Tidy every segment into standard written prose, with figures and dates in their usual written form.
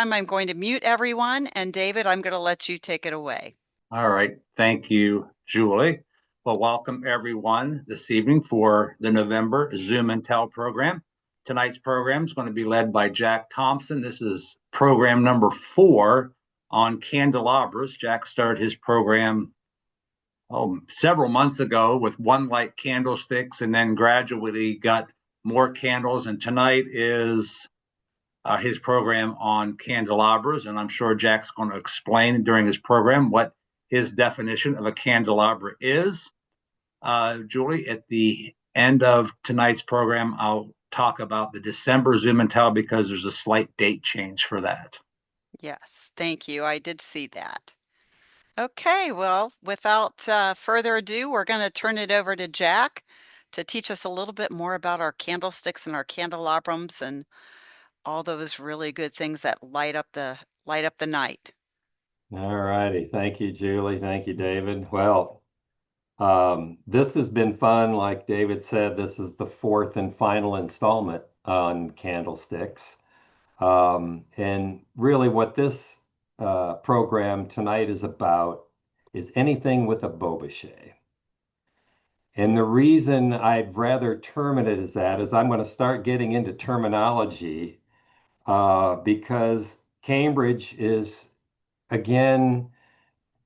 time, I'm going to mute everyone. And David, I'm going to let you take it away. All right. Thank you, Julie. Well, welcome everyone this evening for the November Zoom and Tell program. Tonight's program is going to be led by Jack Thompson. This is program number 4 on candelabras. Jack started his program several months ago with one light candlesticks and then gradually got more candles. And tonight is his program on candelabras. And I'm sure Jack's going to explain during his program what his definition of a candelabra is. Julie, at the end of tonight's program, I'll talk about the December Zoom and Tell because there's a slight date change for that. Yes, thank you. I did see that. Okay, well, without further ado, we're going to turn it over to Jack to teach us a little bit more about our candlesticks and our candelabrums and all those really good things that light up the night. All righty. Thank you, Julie. Thank you, David. Well, this has been fun. Like David said, this is the 4th and final installment on candlesticks. And really what this program tonight is about is anything with a Beaubochet. And the reason I'd rather term it as that is I'm going to start getting into terminology because Cambridge is, again,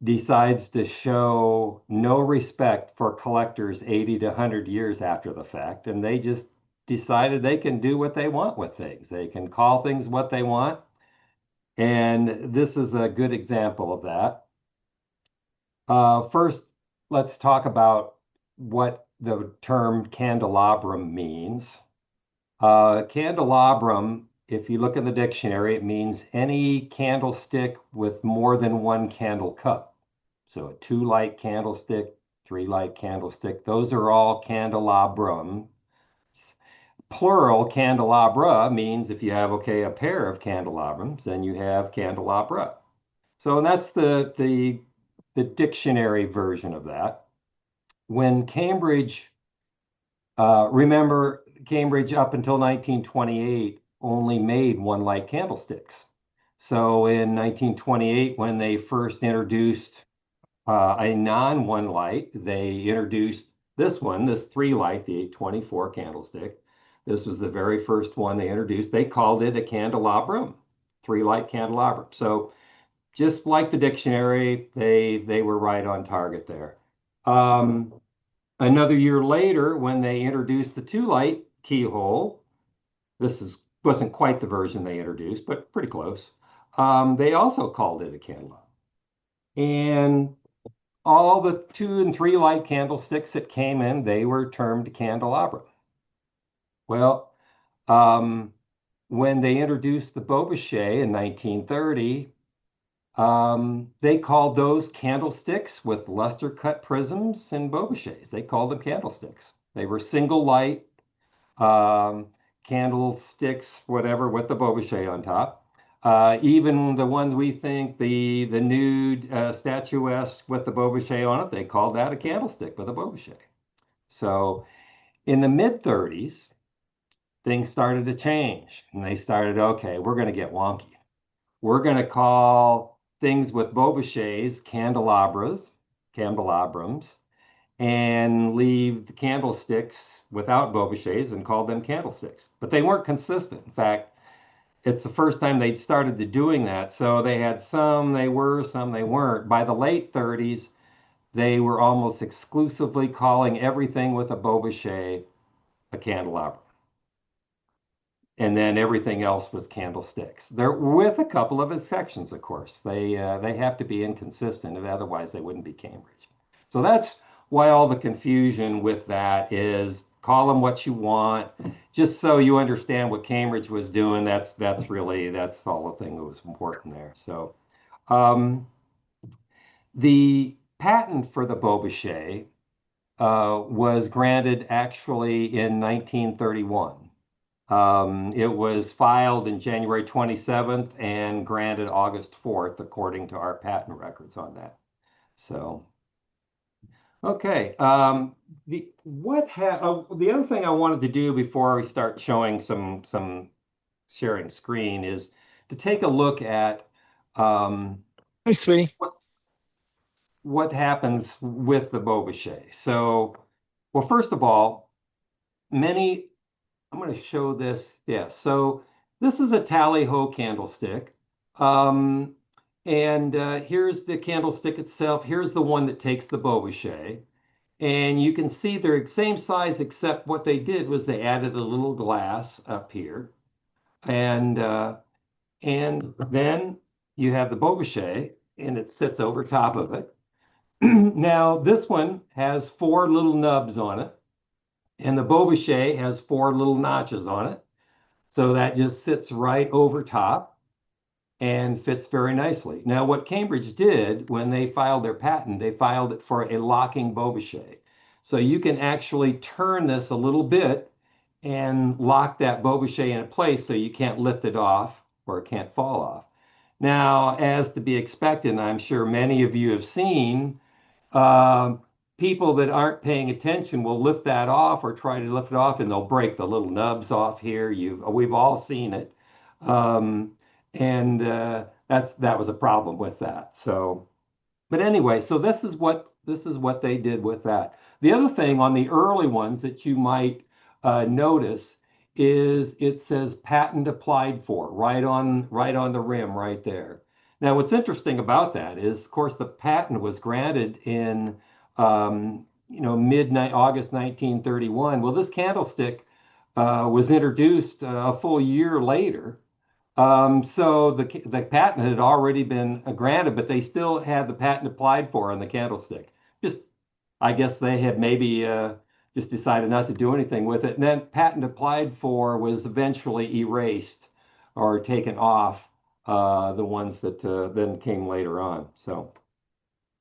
decides to show no respect for collectors 80 to 100 years after the fact. And they just decided they can do what they want with things. They can call things what they want. And this is a good example of that. First, let's talk about what the term candelabrum means. Candelabrum, if you look in the dictionary, it means any candlestick with more than one candle cup. So a 2-light candlestick, 3-light candlestick, those are all candelabrum. Plural candelabra means if you have, a pair of candelabrums, then you have candelabra. So that's the dictionary version of that. When Cambridge, remember, Cambridge up until 1928 only made 1-light candlesticks. So in 1928, when they first introduced a non-1-light, they introduced this one, this 3-light, the 824 candlestick. This was the very first one they introduced. They called it a candelabrum, 3-light candelabrum. So just like the dictionary, they were right on target there. Another year later, when they introduced the 2-light keyhole, wasn't quite the version they introduced, but pretty close. They also called it a candelabrum. And all the 2- and 3-light candlesticks that came in, they were termed candelabra. Well, when they introduced the Beaubochet in 1930, they called those candlesticks with luster cut prisms and Beaubochets. They called them candlesticks. They were single light candlesticks, whatever, with the Beaubochet on top. Even the ones we think, the nude statuesque with the Beaubochet on it, they called that a candlestick with a Beaubochet. So in the mid-30s, things started to change. And they started, okay, we're going to get wonky. We're going to call things with Beaubochets candelabrums, and leave the candlesticks without Beaubochets and call them candlesticks. But they weren't consistent. In fact, it's the first time they'd started to doing that. So they had some they were, some they weren't. By the late 30s, they were almost exclusively calling everything with a Beaubochet a candelabra. And then everything else was candlesticks. They're with a couple of exceptions, of course. They have to be inconsistent, otherwise they wouldn't be Cambridge. So that's why all the confusion with that is call them what you want, just so you understand what Cambridge was doing. That's all the thing that was important there. So the patent for the Beaubochet was granted actually in 1931. It was filed in January 27th and granted August 4th, according to our patent records on that. So, okay. The other thing I wanted to do before we start showing some sharing screen is to take a look at Hi, sweetie. what happens with the Beaubochet. So, well, first of all, I'm going to show this. Yeah, so this is a tally-ho candlestick. Um, and here's the candlestick itself. Here's the one that takes the Beaubochet. And you can see they're the same size, except what they did was they added a little glass up here. And then you have the Beaubochet, and it sits over top of it. Now, this one has 4 little nubs on it, and the Beaubochet has 4 little notches on it. So that just sits right over top and fits very nicely. Now, what Cambridge did when they filed their patent, they filed it for a locking Beaubochet. So you can actually turn this a little bit and lock that Beaubochet in place so you can't lift it off or it can't fall off. Now, as to be expected, and I'm sure many of you have seen, um, people that aren't paying attention will lift that off or try to lift it off, and they'll break the little nubs off here. We've all seen it, um, and that was a problem with that. So, but anyway, so this is what they did with that. The other thing on the early ones that you might notice is it says patent applied for right on the rim right there. Now, what's interesting about that is, of course, the patent was granted in mid August 1931. Well, this candlestick was introduced a full year later. So the patent had already been granted, but they still had the patent applied for on the candlestick. Just, I guess they had maybe just decided not to do anything with it. And then patent applied for was eventually erased or taken off, the ones that then came later on. So,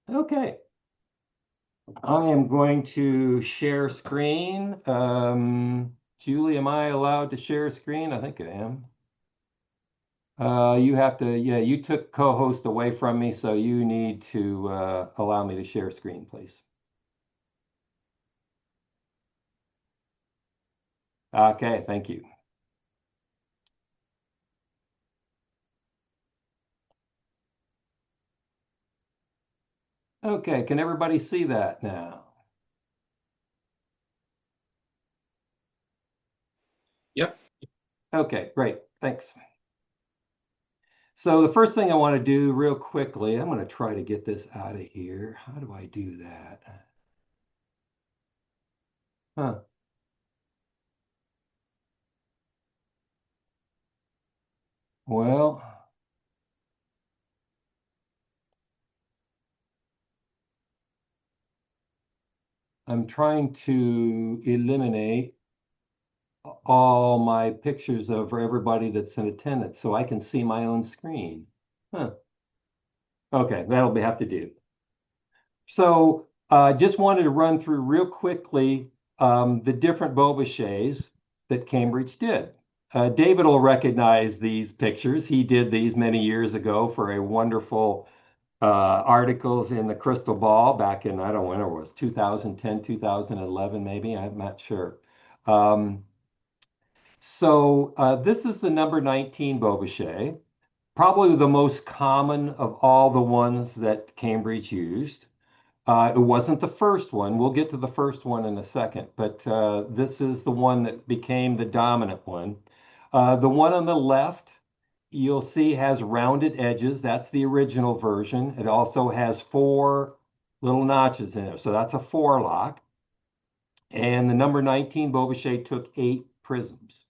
okay. I am going to share screen. Julie, am I allowed to share screen? I think I am. You have to, yeah, you took co-host away from me, so you need to allow me to share screen, please. Okay, thank you. Okay, can everybody see that now? Yep. Okay, great, thanks. So the first thing I want to do real quickly, I'm going to try to get this out of here. How do I do that? Huh. Well, I'm trying to eliminate all my pictures of everybody that's in attendance so I can see my own screen. Huh. Okay, that'll have to do. So just wanted to run through real quickly the different Beaubochets that Cambridge did. David will recognize these pictures. He did these many years ago for a wonderful articles in the Crystal Ball back in, I don't know when it was, 2010, 2011, maybe, I'm not sure. So this is the number 19 Beaubochet, probably the most common of all the ones that Cambridge used. It wasn't the first one. We'll get to the first one in a second, but this is the one that became the dominant one. The one on the left, you'll see has rounded edges. That's the original version. It also has 4 little notches in it, so that's a 4-lock. And the number 19 Beaubochet took 8 prisms.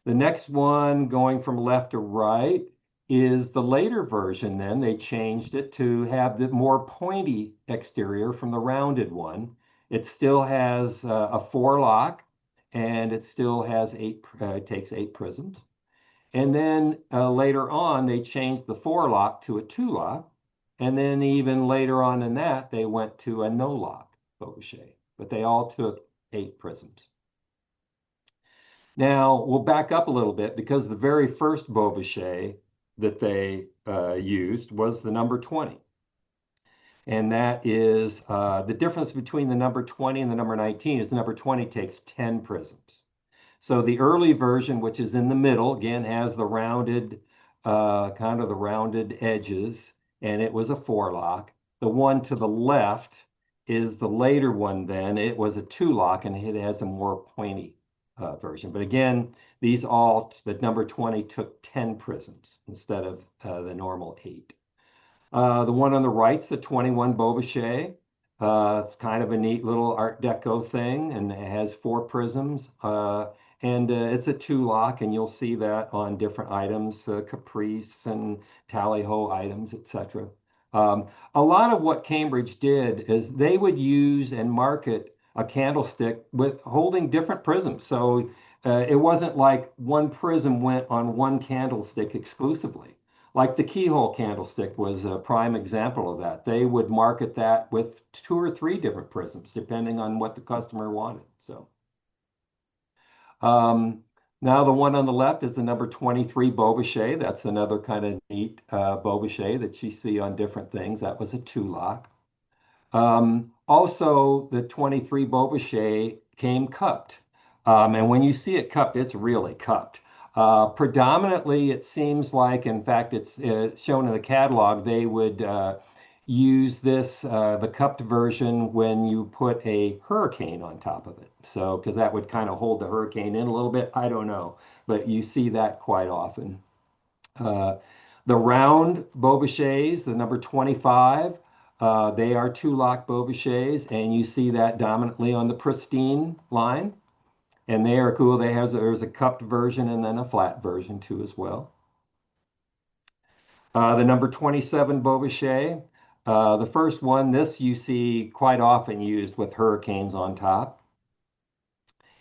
The next one, going from left to right, is the later version. Then they changed it to have the more pointy exterior from the rounded one. It still has a 4-lock, and it still has 8, takes 8 prisms. And then later on, they changed the 4-lock to a 2-lock. And then even later on in that, they went to a no-lock Beaubochet, but they all took 8 prisms. Now, we'll back up a little bit because the very first Beaubochet that they used was the number 20. And that is the difference between the number 20 and the number 19 is the number 20 takes 10 prisms. So the early version, which is in the middle, again, has the rounded kind of the rounded edges, and it was a 4-lock. The one to the left is the later one then. It was a 2-lock, and it has a more pointy version. But again, the number 20 took 10 prisms instead of the normal 8. The one on the right's the 21 Beaubochet. It's kind of a neat little Art Deco thing, and it has 4 prisms. And it's a 2-lock, and you'll see that on different items, Caprice and Tally-Ho items, etc. A lot of what Cambridge did is they would use and market a candlestick with holding different prisms. So it wasn't like one prism went on one candlestick exclusively. Like the keyhole candlestick was a prime example of that. They would market that with 2 or 3 different prisms, depending on what the customer wanted. So now the one on the left is the number 23 Beaubochet. That's another kind of neat Beaubochet that you see on different things. That was a 2-lock. Also, the 23 Beaubochet came cupped. And when you see it cupped, it's really cupped. Predominantly, it seems like, in fact, it's shown in the catalog, they would use this, the cupped version, when you put a hurricane on top of it. So, because that would kind of hold the hurricane in a little bit. I don't know, but you see that quite often. The round Beaubochets, the number 25, they are 2-lock Beaubochets, and you see that dominantly on the pristine line. And they are cool. There's a cupped version and then a flat version too as well. The number 27 Beaubochet, the first one, this you see quite often used with hurricanes on top.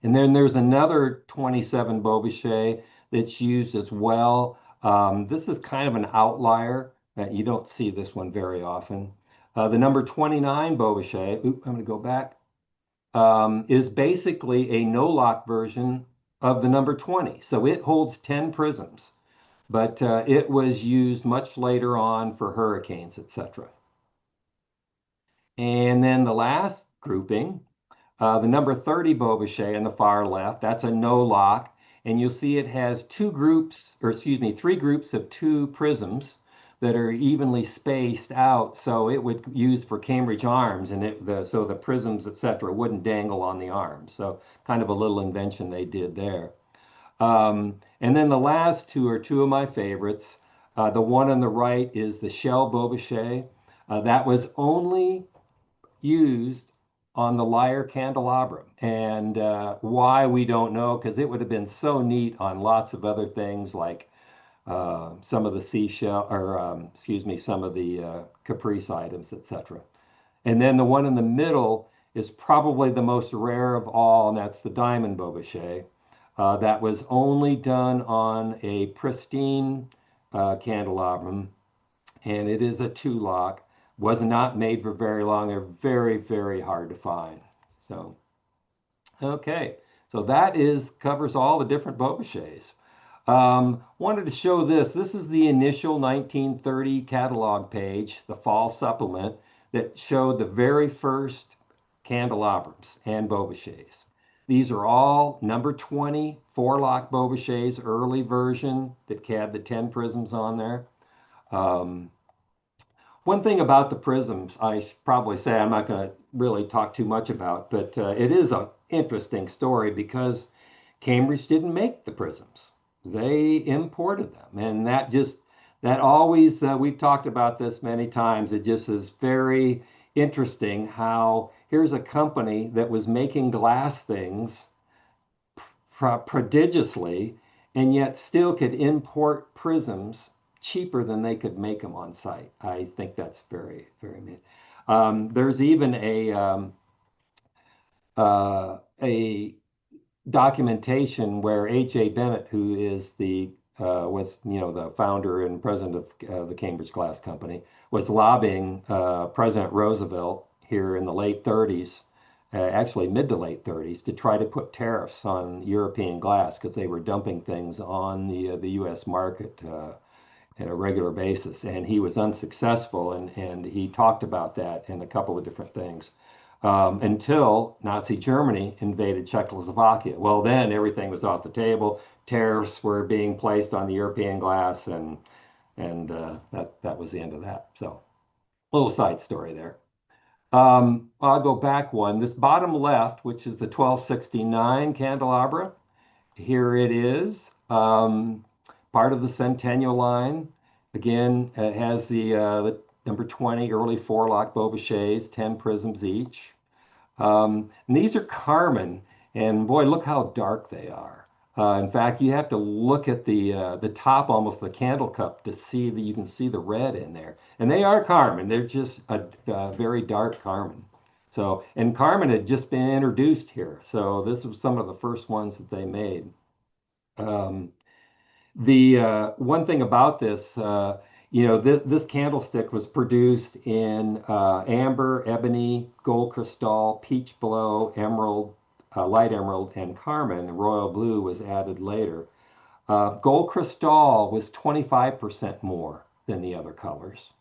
And then there's another 27 Beaubochet that's used as well. This is kind of an outlier. You don't see this one very often. The number 29 Beaubochet, I'm going to go back, is basically a no-lock version of the number 20. So it holds 10 prisms, but it was used much later on for hurricanes, etc. And then the last grouping, the number 30 Beaubochet on the far left, that's a no-lock. And you'll see it has 3 groups of 2 prisms that are evenly spaced out, so it would use for Cambridge arms, and so the prisms, etc., wouldn't dangle on the arms. So kind of a little invention they did there. And then the last 2 are 2 of my favorites. The one on the right is the shell Beaubochet. That was only used on the lyre candelabra, and why we don't know, because it would have been so neat on lots of other things like some of the seashell, or some of the caprice items, etc. And then the one in the middle is probably the most rare of all, and that's the diamond Beaubochet. That was only done on a pristine candelabrum, and it is a 2-lock. Was not made for very long. They're very, very hard to find. So, okay, so that covers all the different Beaubochets. Wanted to show this. This is the initial 1930 catalog page, the fall supplement, that showed the very first candelabrums and Beaubochets. These are all number 20 4-lock Beaubochets, early version that had the 10 prisms on there. One thing about the prisms, I should probably say, I'm not going to really talk too much about, but it is an interesting story because Cambridge didn't make the prisms. They imported them, and that always, we've talked about this many times. It just is very interesting how here's a company that was making glass things prodigiously, and yet still could import prisms cheaper than they could make them on site. I think that's very, very neat. There's even a documentation where H.A. Bennett, who is was the founder and president of the Cambridge Glass Company, was lobbying President Roosevelt here in the late 30s, actually mid to late 30s, to try to put tariffs on European glass because they were dumping things on the U.S. market on a regular basis, and he was unsuccessful, and he talked about that in a couple of different things. Until Nazi Germany invaded Czechoslovakia. Well, then everything was off the table. Tariffs were being placed on the European glass, and And that was the end of that. So, little side story there. I'll go back one. This bottom left, which is the 1269 candelabra, here it is, part of the Centennial line. Again, it has the number 20 early four-lock Beaubouchets, 10 prisms each. And these are Carmen, and boy, look how dark they are. In fact, you have to look at the top, almost the candle cup, to see that you can see the red in there. And they are Carmen. They're just a very dark Carmen. So, and Carmen had just been introduced here. So this was some of the first ones that they made. The one thing about this, this candlestick was produced in amber, ebony, gold crystal, peach blow, emerald, light emerald, and carmine. Royal blue was added later. Gold crystal was 25% more than the other colors.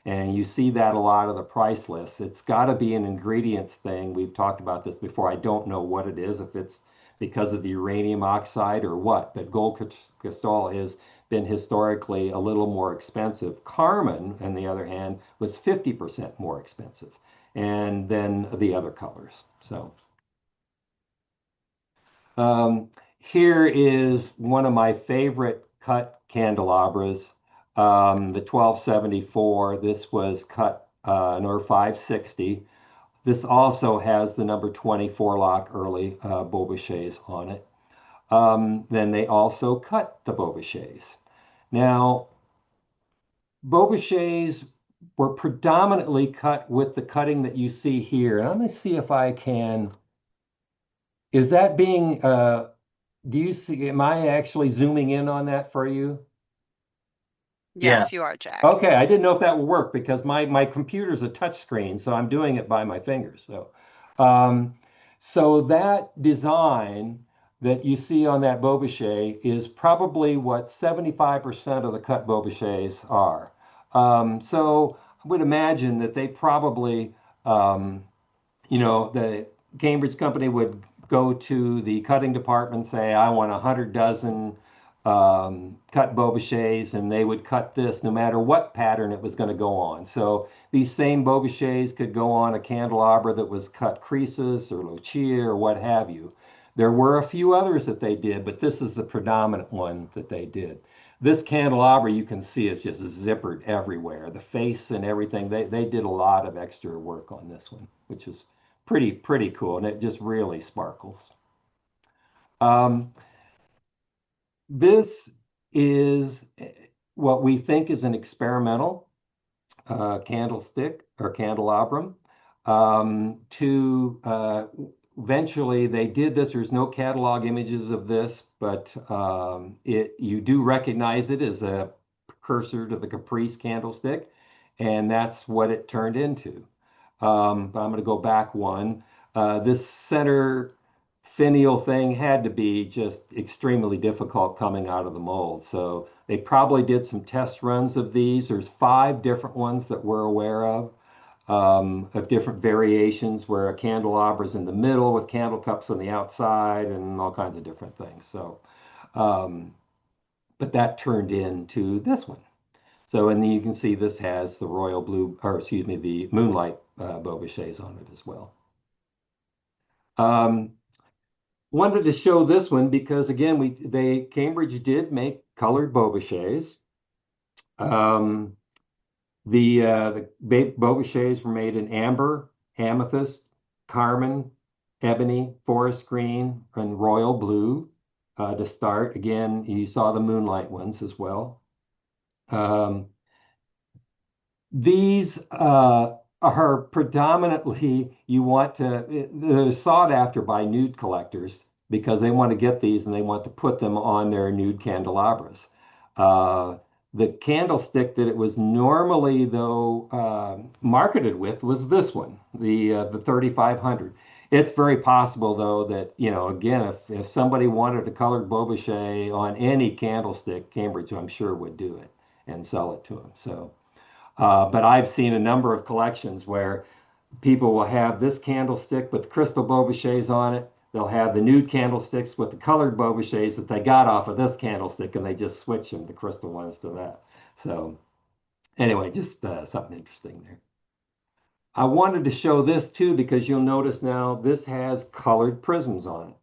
And you see that a lot of the price lists. It's got to be an ingredients thing. We've talked about this before. I don't know what it is, if it's because of the uranium oxide or what, but gold crystal has been historically a little more expensive. Carmine, on the other hand, was 50% more expensive, and then the other colors. So here is one of my favorite cut candelabras, the 1274. This was cut number 560. This also has the number 24 lock early Beaubouchets on it. Then they also cut the Beaubouchets. Now, Beaubouchets were predominantly cut with the cutting that you see here. And I'm going to see if I can. Is that being, do you see, am I actually zooming in on that for you? Yes, you Yes. are, Jack. Okay, I didn't know if that would work because my computer's a touch screen, so I'm doing it by my fingers. Um, so that design that you see on that Beaubouchet is probably what 75% of the cut Beaubouchets are. So I would imagine that they probably, um, the Cambridge company would go to the cutting department and say, I want 100 dozen cut Beaubouchets, and they would cut this no matter what pattern it was going to go on. So these same Beaubouchets could go on a candelabra that was cut creases or Lucia or what have you. There were a few others that they did, but this is the predominant one that they did. This candelabra, you can see it's just zippered everywhere. The face and everything, they did a lot of extra work on this one, which is pretty cool, and it just really sparkles. Um, this is what we think is an experimental candlestick or candelabrum. Eventually they did this. There's no catalog images of this, but you do recognize it as a precursor to the Caprice candlestick, and that's what it turned into. But I'm going to go back one. This center finial thing had to be just extremely difficult coming out of the mold. So they probably did some test runs of these. There's 5 different ones that we're aware of different variations where a candelabra is in the middle with candle cups on the outside and all kinds of different things. So, but that turned into this one. So, and then you can see this has the royal blue, or excuse me, the moonlight Beaubouchets on it as well. Wanted to show this one because again, Cambridge did make colored Beaubouchets. The Beaubouchets were made in amber, amethyst, carmine, ebony, forest green, and royal blue to start. Again, you saw the moonlight ones as well. These are predominantly, they're sought after by nude collectors because they want to get these and they want to put them on their nude candelabras. The candlestick that it was normally, though, marketed with was this one, the 3500. It's very possible, though, that, again, if somebody wanted a colored Beaubouchet on any candlestick, Cambridge, I'm sure, would do it and sell it to them. So. But I've seen a number of collections where people will have this candlestick with crystal Beaubouchets on it. They'll have the nude candlesticks with the colored Beaubouchets that they got off of this candlestick, and they just switch them, the crystal ones to that. So anyway, just something interesting there. I wanted to show this too because you'll notice now this has colored prisms on it.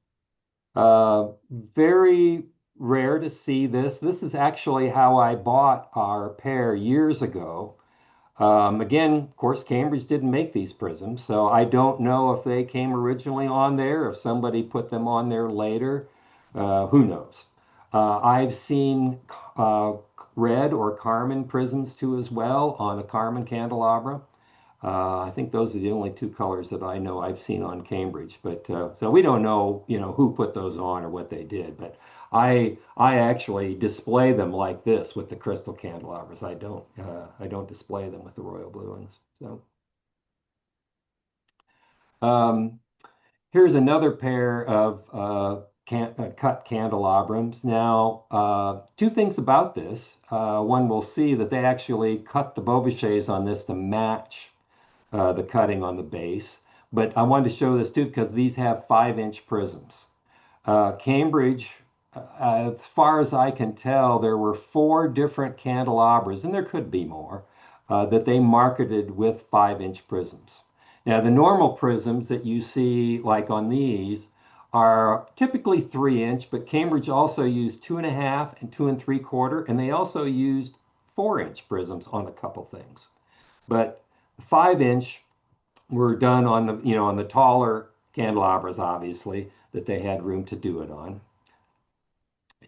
Very rare to see this. This is actually how I bought our pair years ago. Again, of course, Cambridge didn't make these prisms, so I don't know if they came originally on there, if somebody put them on there later. Who knows? I've seen red or carmine prisms too as well on a carmine candelabra. I think those are the only two colors that I know I've seen on Cambridge, but so we don't know, who put those on or what they did. But I actually display them like this with the crystal candelabras. I don't display them with the royal blue ones. So here's another pair of cut candelabras. Now, two things about this. One, we'll see that they actually cut the Beaubouchers on this to match the cutting on the base. But I wanted to show this too because these have 5-inch prisms. Cambridge, as far as I can tell, there were 4 different candelabras, and there could be more, that they marketed with 5-inch prisms. Now, the normal prisms that you see, like on these, are typically 3-inch, but Cambridge also used 2.5 and 2 3/4, and they also used 4-inch prisms on a couple things. But 5-inch were done on the taller candelabras, obviously, that they had room to do it on.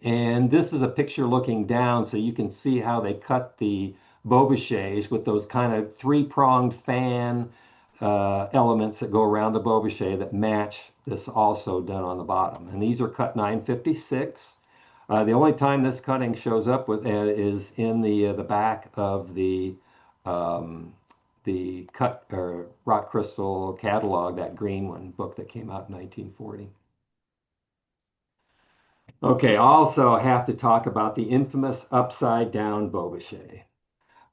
And this is a picture looking down, so you can see how they cut the Beaubouchers with those kind of 3-pronged fan elements that go around the Beauboucher that match this, also done on the bottom. And these are cut 956. The only time this cutting shows up with is in the back of the cut or rock crystal catalog, that green one book that came out in 1940. Okay, also I have to talk about the infamous upside down Beauboucher.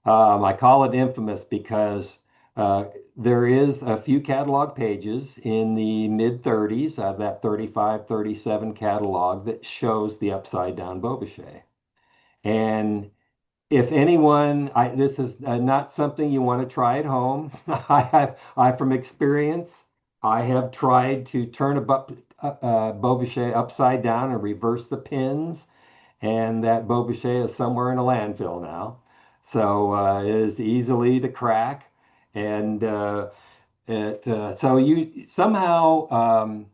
I call it infamous because there is a few catalog pages in the mid 30s of that 35, 37 catalog that shows the upside down Beauboucher. And if anyone, this is not something you want to try at home. From experience, I have tried to turn a Beauboucher upside down and reverse the pins, and that Beauboucher is somewhere in a landfill now. So it is easily to crack, and so you somehow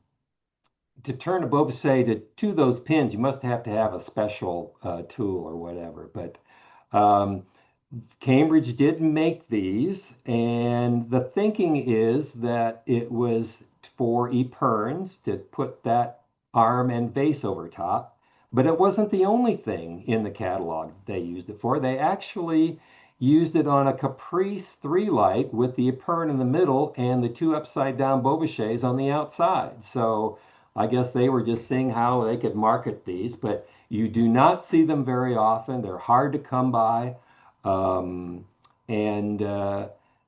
to turn a Beauboucher to those pins, you must have to have a special tool or whatever. But Cambridge did make these, and the thinking is that it was for epergnes to put that arm and base over top. But it wasn't the only thing in the catalog they used it for. They actually used it on a Caprice 3 light with the epergne in the middle and the 2 upside down Beaubouchers on the outside. So I guess they were just seeing how they could market these, but you do not see them very often. They're hard to come by. And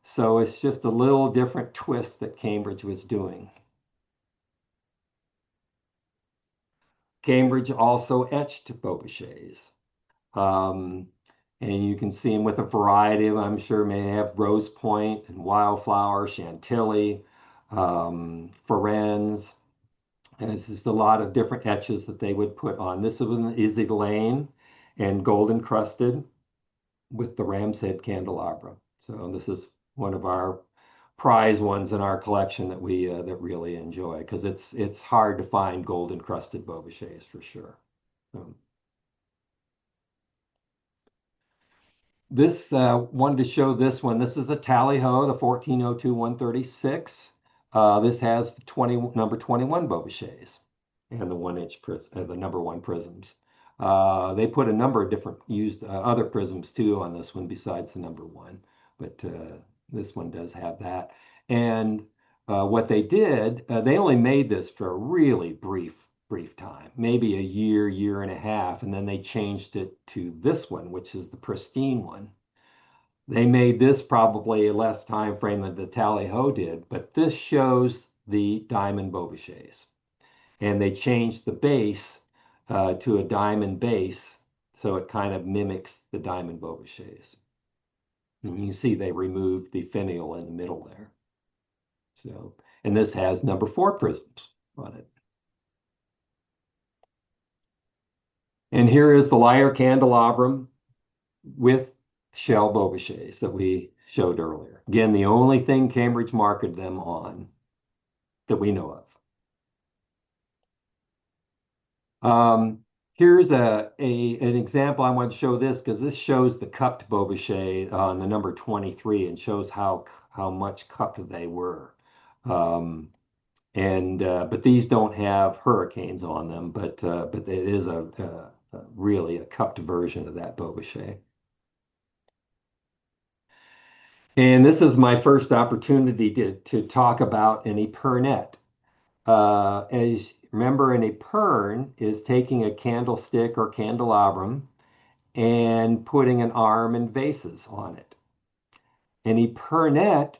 so it's just a little different twist that Cambridge was doing. Cambridge also etched Beaubouchers. And you can see them with a variety of, I'm sure, may have Rose Point and Wildflower, Chantilly, Firenze. And it's just a lot of different etches that they would put on. This one is Elaine and gold encrusted with the ram's head candelabra. So this is one of our prize ones in our collection that we that really enjoy, because it's hard to find gold encrusted Beaubouchers for sure. This wanted to show this one. This is the Tally-Ho, the 1402-136. This has the number 21 Beaubouchers and the 1-inch the number 1 prisms. They put a number of different used other prisms too on this one besides the number 1, but this one does have that. And what they did, they only made this for a really brief time, maybe a year and a half, and then they changed it to this one, which is the pristine one. They made this probably a less time frame than the Tally-Ho did, but this shows the diamond Beaubouchers. And they changed the base to a diamond base So it kind of mimics the diamond Beaubouchers. And you see they removed the finial in the middle there. So, and this has number 4 prisms on it. And here is the lyre candelabrum with shell Beaubouchers that we showed earlier. Again, the only thing Cambridge marketed them on that we know of. Here's an example. I want to show this because this shows the cupped Beauboucher on the number 23 and shows how much cupped they were. But these don't have hurricanes on them, but it is really a cupped version of that Beauboucher. And this is my first opportunity to talk about an Epernette. As remember, an Epern is taking a candlestick or candelabrum and putting an arm and vases on it. An Epernette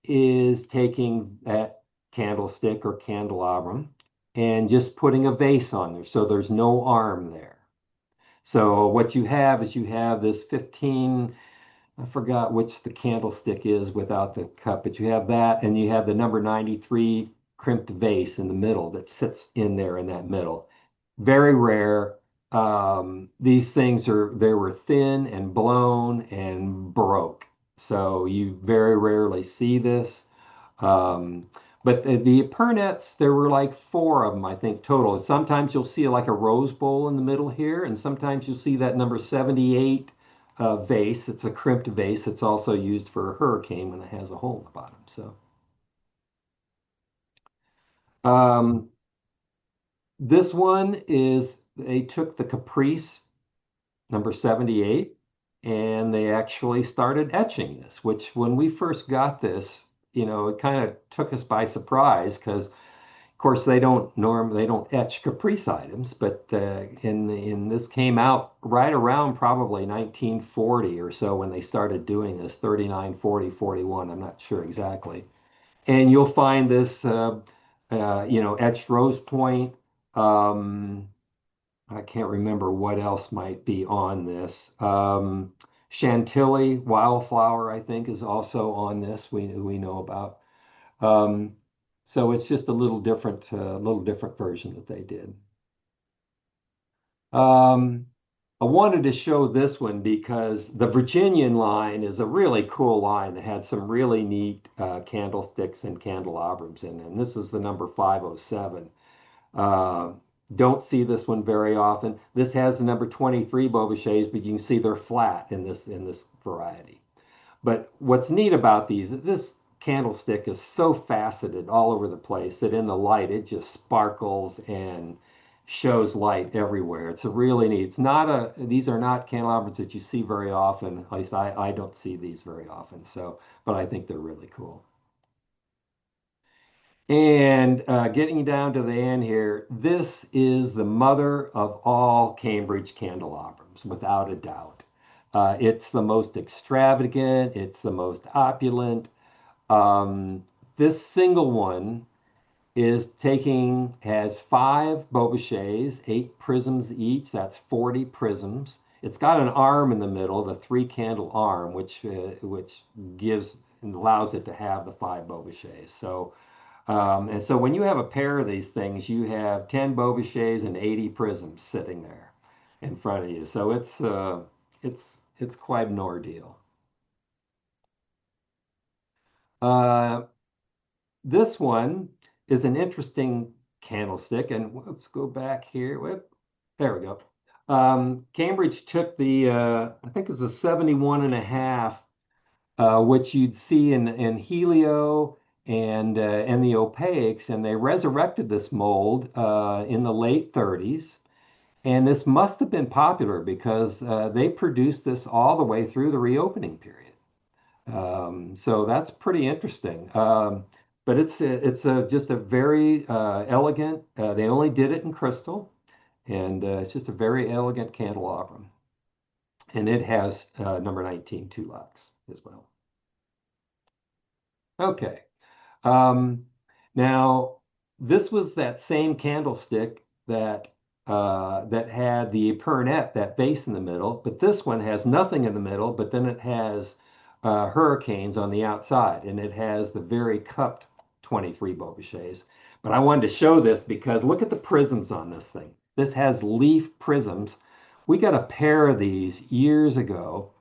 is taking that candlestick or candelabrum and just putting a vase on there, so there's no arm there. So what you have is you have this 15, I forgot which the candlestick is without the cup, but you have that, and you have the number 93 crimped vase in the middle that sits in there in that middle. Very rare. These things they were thin and blown and broke. So you very rarely see this. But the Epernettes, there were like 4 of them, I think, total. Sometimes you'll see like a rose bowl in the middle here, and sometimes you'll see that number 78 vase. It's a crimped vase. It's also used for a hurricane when it has a hole in the bottom. So this one is, they took the Caprice number 78 and they actually started etching this, which when we first got this, it kind of took us by surprise because of course they don't etch Caprice items, but in this came out right around probably 1940 or so when they started doing this, 39, 40, 41, I'm not sure exactly. And you'll find this etched rose point. I can't remember what else might be on this. Chantilly wildflower, I think, is also on this. We know about. So it's just a little different version that they did. I wanted to show this one because the Virginian line is a really cool line that had some really neat candlesticks and candelabrums in it. And this is the number 507. Don't see this one very often. This has the number 23 Beaubouchers, but you can see they're flat in this variety. But what's neat about these, this candlestick is so faceted all over the place that in the light it just sparkles and shows light everywhere. It's a really neat. These are not candelabras that you see very often. At least I don't see these very often. So, but I think they're really cool. And getting down to the end here, this is the mother of all Cambridge candelabras, without a doubt. It's the most extravagant, it's the most opulent. This single one has 5 Beaubouchers, 8 prisms each, that's 40 prisms. It's got an arm in the middle, the 3-candle arm, which gives and allows it to have the 5 Beaubouchers. And so when you have a pair of these things, you have 10 Beaubouchers and 80 prisms sitting there in front of you. So it's quite an ordeal. This one is an interesting candlestick, and let's go back here. Whoop, there we go. Cambridge took the I think it's a 71.5, which you'd see in helio and the opaques, and they resurrected this mold in the late 30s. And this must have been popular because they produced this all the way through the reopening period. So that's pretty interesting. But it's just a very elegant. They only did it in crystal, and it's just a very elegant candelabrum. And it has number 19 tulaks as well. Okay. Now, this was that same candlestick that that had the Pernet, that base in the middle, but this one has nothing in the middle, but then it has hurricanes on the outside, and it has the very cupped 23 Bobichets. But I wanted to show this because look at the prisms on this thing. This has leaf prisms. We got a pair of these years ago,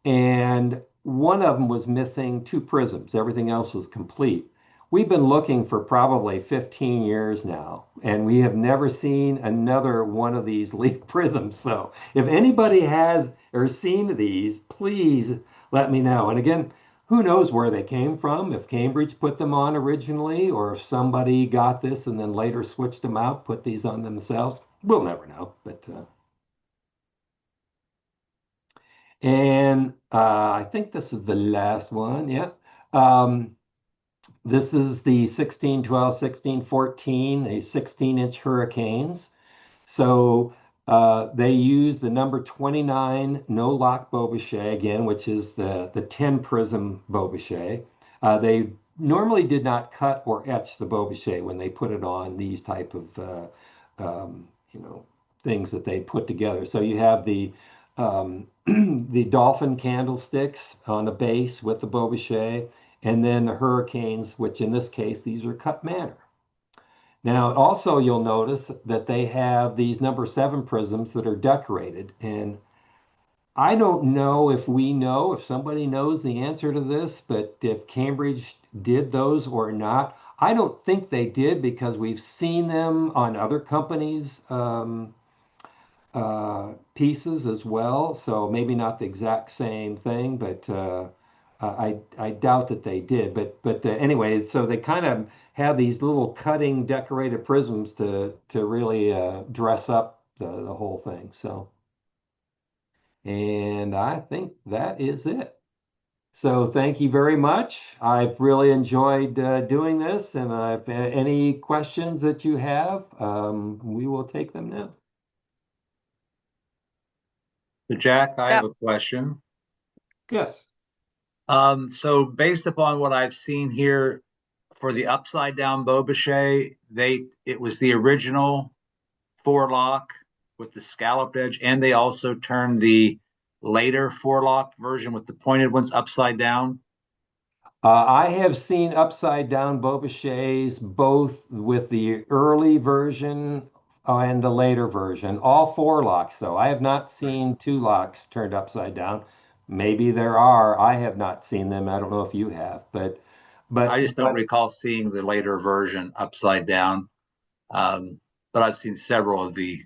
and one of them was missing two prisms. Everything else was complete. We've been looking for probably 15 years now, and we have never seen another one of these leaf prisms. So if anybody has or seen these, please let me know. And again, who knows where they came from, if Cambridge put them on originally, or if somebody got this and then later switched them out, put these on themselves. We'll never know. And I think this is the last one. Yeah. This is the 1612, 1614, the 16-inch hurricanes. So they use the number 29 no lock Bobichet again, which is the 10 prism Bobichet. They normally did not cut or etch the Bobichet when they put it on these type of things that they put together. So you have the the dolphin candlesticks on the base with the Bobichet, and then the hurricanes, which in this case, these are cut manner. Now, also you'll notice that they have these number 7 prisms that are decorated. And I don't know if somebody knows the answer to this, but if Cambridge did those or not. I don't think they did because we've seen them on other companies' pieces as well. So maybe not the exact same thing, but I doubt that they did. But anyway, so they kind of have these little cutting decorated prisms to really dress up the whole thing. So, and I think that is it. So thank you very much. I've really enjoyed doing this, and if any questions that you have, we will take them now. So Jack, I have Yep. a question. Yes. So based upon what I've seen here for the upside down Bobichet, it was the original 4-lock with the scalloped edge, and they also turned the later 4-lock version with the pointed ones upside down. I have seen upside down Bobichets both with the early version and the later version, all 4 locks though. I have not seen 2 locks turned upside down. Maybe there are. I have not seen them. I don't know if you have, but I just don't recall seeing the later version upside down. But I've seen several of the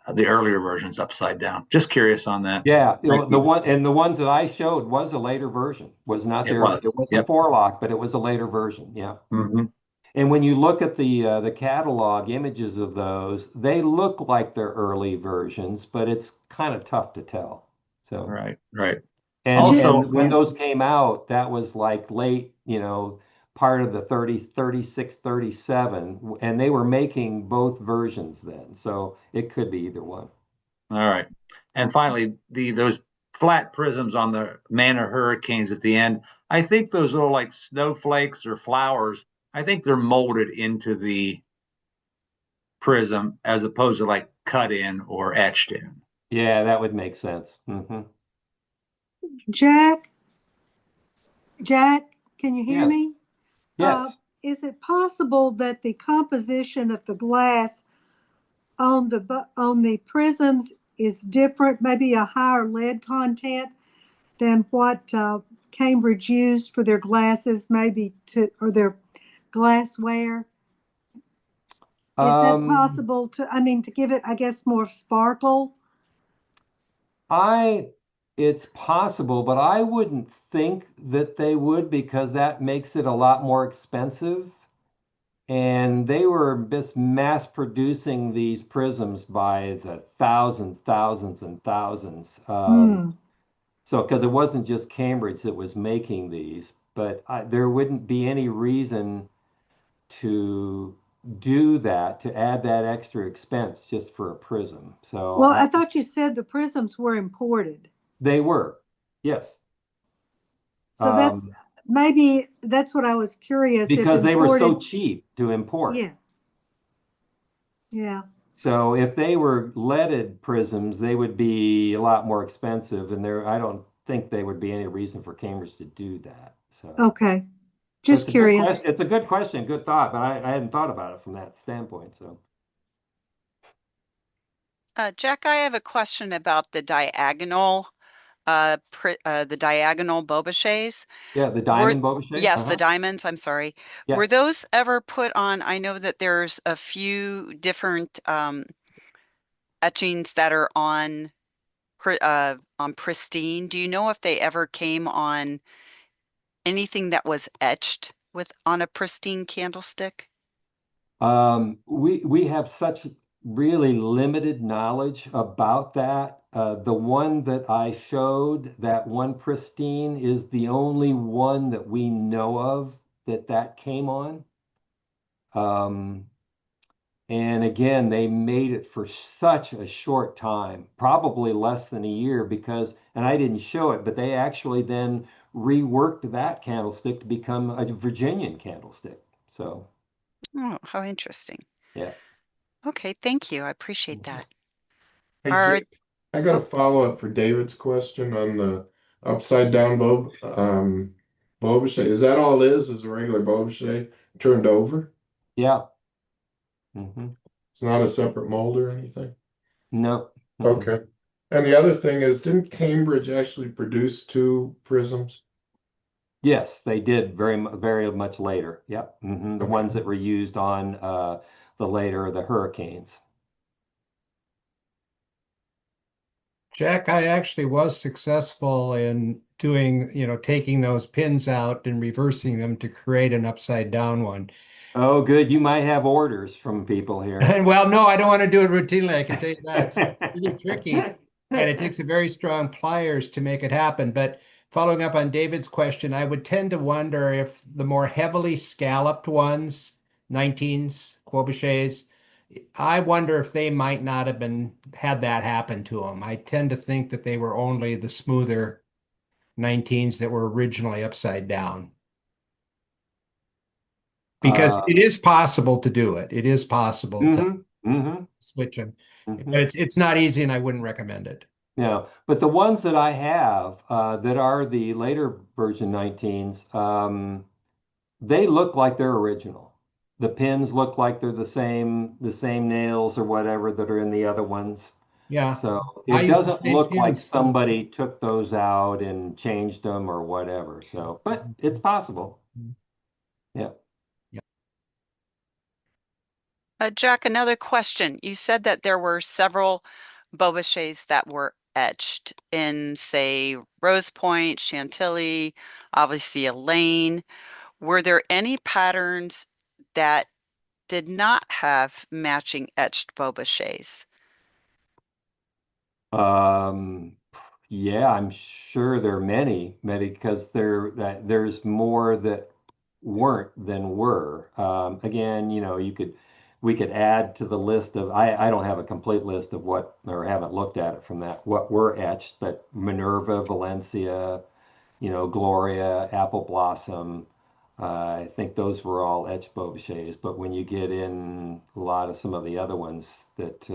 earlier versions upside down. Just curious on that. yeah, Thank the you. one and the ones that I showed was a later version. Was not It there. It was. was a Yep. 4 lock, but it was a later version. Yeah. Mm-hmm. And when you look at the catalog images of those, they look like they're early versions, but it's kind of tough to tell. So, Right. Right. and Also, when those came out, that was like late, part of the 30, 36, 37, and they were making both versions then. So it could be either one. all right. And finally, those flat prisms on the Manor Hurricanes at the end. I think those little like snowflakes or flowers. I think they're molded into the prism as opposed to like cut in or etched in. Yeah, that would make sense. Mm-hmm. Jack, can you hear Yes. me? Yes. Is it possible that the composition of the glass on the prisms is different, maybe a higher lead content than what Cambridge used for their glasses, or their glassware? Is that possible to give it, I guess, more sparkle? It's possible, but I wouldn't think that they would because that makes it a lot more expensive. And they were just mass producing these prisms by the thousands and thousands. So, because it wasn't just Cambridge that was making these, but there wouldn't be any reason to do that, to add that extra expense just for a prism. So, Well, I thought you said the prisms were imported. they were, yes. So maybe that's what I was curious if Because they were so imported. cheap to import. Yeah. Yeah. So if they were leaded prisms, they would be a lot more expensive, and I don't think there would be any reason for Cambridge to do that. So, Okay, but just curious. It's a good question, good thought, but I hadn't thought about it from that standpoint. So, Jack, I have a question about the diagonal Bobaches. yeah, the Were, diamond Bobachet. yes, the diamonds, I'm sorry. Were Yes. those ever put on? I know that there's a few different etchings that are on pristine. Do you know if they ever came on anything that was etched with on a pristine candlestick? We have such really limited knowledge about that. The one that I showed, that one pristine, is the only one that we know of that came on. Um, and again, they made it for such a short time, probably less than a year, and I didn't show it, but they actually then reworked that candlestick to become a Virginian candlestick. So, Oh, how interesting. yeah. Okay, thank you. I appreciate Mhm. that. Hey, Are, Jake, I got a oh, follow-up for David's question on the upside down Bobachet. Is that all it is a regular Bobachet turned over? Yeah. Hmm. It's not a separate mold or anything? No. Mm-mm. Okay. And the other thing is, didn't Cambridge actually produce two prisms? Yes, they did very much later. Yep. The Okay. ones that were used on the hurricanes. Jack, I actually was successful in doing, taking those pins out and reversing them to create an upside down one. Oh, good. You might have orders from people here. And well, no, I don't want to do it routinely. I can tell you that it's really tricky, and it takes a very strong pliers to make it happen. But following up on David's question, I would tend to wonder if the more heavily scalloped ones, 19s, Quobichets, I wonder if they might not have had that happen to them. I tend to think that they were only the smoother 19s that were originally upside down. Because Uh, it is possible to do it. It is possible to hmm hmm switch them, hmm but it's not easy, and I wouldn't recommend it. Yeah, but the ones that I have that are the later version 19s, they look like they're original. The pins look like they're the same nails or whatever that are in the other ones. Yeah, So I it use the doesn't same look like pins too. somebody took those out and changed them or whatever. So, but it's possible. Yeah. Yeah. Jack, another question. You said that there were several Bobachets that were etched in, say, Rose Point, Chantilly, obviously Elaine. Were there any patterns that did not have matching etched Bobachets? Um, yeah, I'm sure there are many because there's more that weren't than were. Again, we could add to the list of, I don't have a complete list of what, or haven't looked at it from that, what were etched, but Minerva, Valencia, Gloria, Apple Blossom, I think those were all etched Bobachets. But when you get in a lot of some of the other ones that,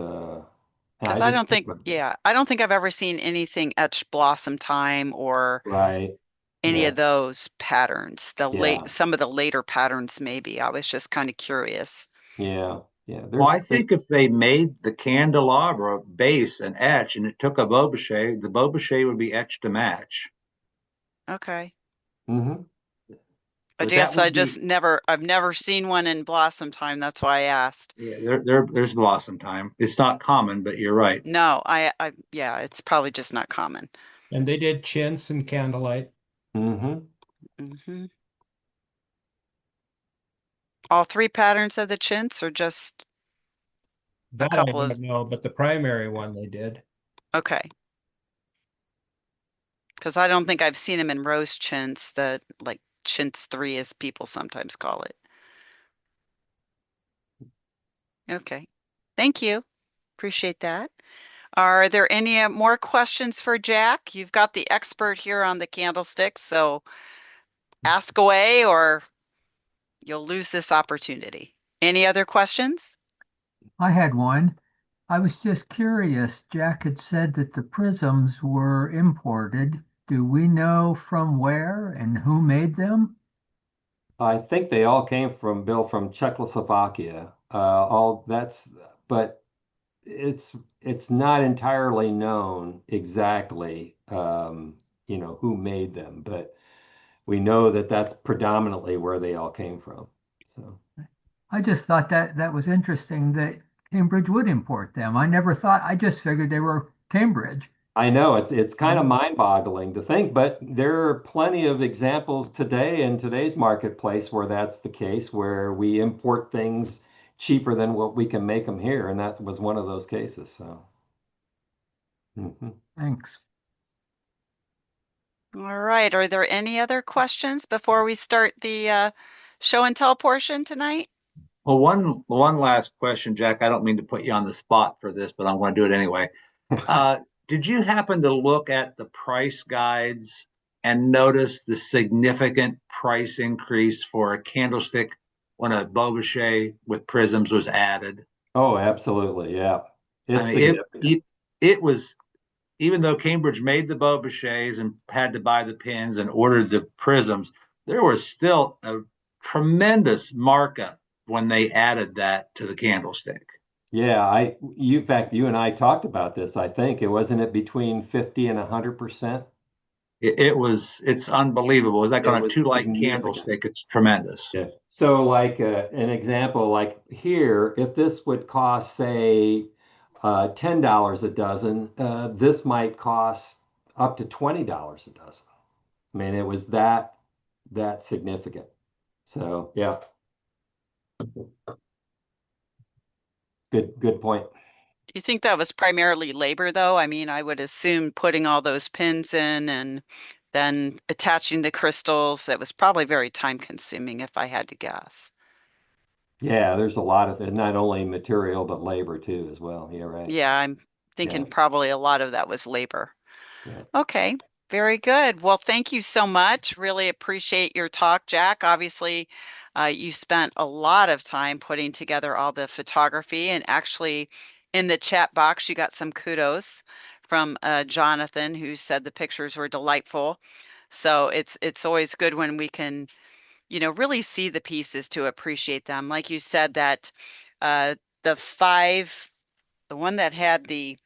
Because I I didn't don't think think, about that. yeah, I don't think I've ever seen anything etched Blossom Time or Right. any Yeah. of those patterns. Yeah. Some of the later patterns, maybe. I was just kind of curious. Yeah. Yeah. Well, I think if they made the candelabra base an etch and it took a Bobachet, the Bobachet would be etched to match. Okay. hmm I But that guess I would just be, I've never seen one in Blossom Time. That's why I asked. Yeah, there's blossom time. It's not common, but you're right. No, yeah, it's probably just not common. And they did chintz and candlelight. hmm Hmm. All three patterns of the chintz or just a That I couple of, don't know, but the primary one they did. okay. Because I don't think I've seen them in rose chintz, the like chintz 3 as people sometimes call it. Okay. Thank you. Appreciate that. Are there any more questions for Jack? You've got the expert here on the candlesticks, so ask away or you'll lose this opportunity. Any other questions? I had one. I was just curious. Jack had said that the prisms were imported. Do we know from where and who made them? I think they all came from Bill from Czechoslovakia. All that's, but it's not entirely known exactly, who made them, but we know that that's predominantly where they all came from. So I just thought that that was interesting that Cambridge would import them. I never thought, I just figured they were Cambridge. I know it's kind of mind-boggling to think, but there are plenty of examples today in today's marketplace where that's the case, where we import things cheaper than what we can make them here, and that was one of those cases. So, Thanks. All right. Are there any other questions before we start the show and tell portion tonight? Well, one last question, Jack. I don't mean to put you on the spot for this, but I want to do it anyway. Did you happen to look at the price guides and notice the significant price increase for a candlestick when a Beauboucher with prisms was added? Oh, absolutely, yeah, I it's mean, significant. it was, even though Cambridge made the Beaubouchers and had to buy the pins and ordered the prisms, there was still a tremendous markup when they added that to the candlestick. Yeah, in fact, you and I talked about this. I think it wasn't it between 50 and 100%. It's unbelievable. It's like It on a was two light significant. candlestick. It's tremendous. Yeah. So, like an example, like here, if this would cost, say, $10 a dozen, this might cost up to $20 a dozen. I mean, it was that significant. So, yeah, good point. You think that was primarily labor, though? I mean, I would assume putting all those pins in and then attaching the crystals, that was probably very time consuming if I had to guess. Yeah, there's a lot of it, not only material but labor too as well. Yeah, right. Yeah, I'm Yeah, thinking probably a lot of that was labor. yeah. Okay, very good. Well, thank you so much. Really appreciate your talk, Jack. Obviously, you spent a lot of time putting together all the photography, and actually, in the chat box, you got some kudos from Jonathan, who said the pictures were delightful. So it's always good when we can, really see the pieces to appreciate them. Like you said, that uh, the five, the one that had the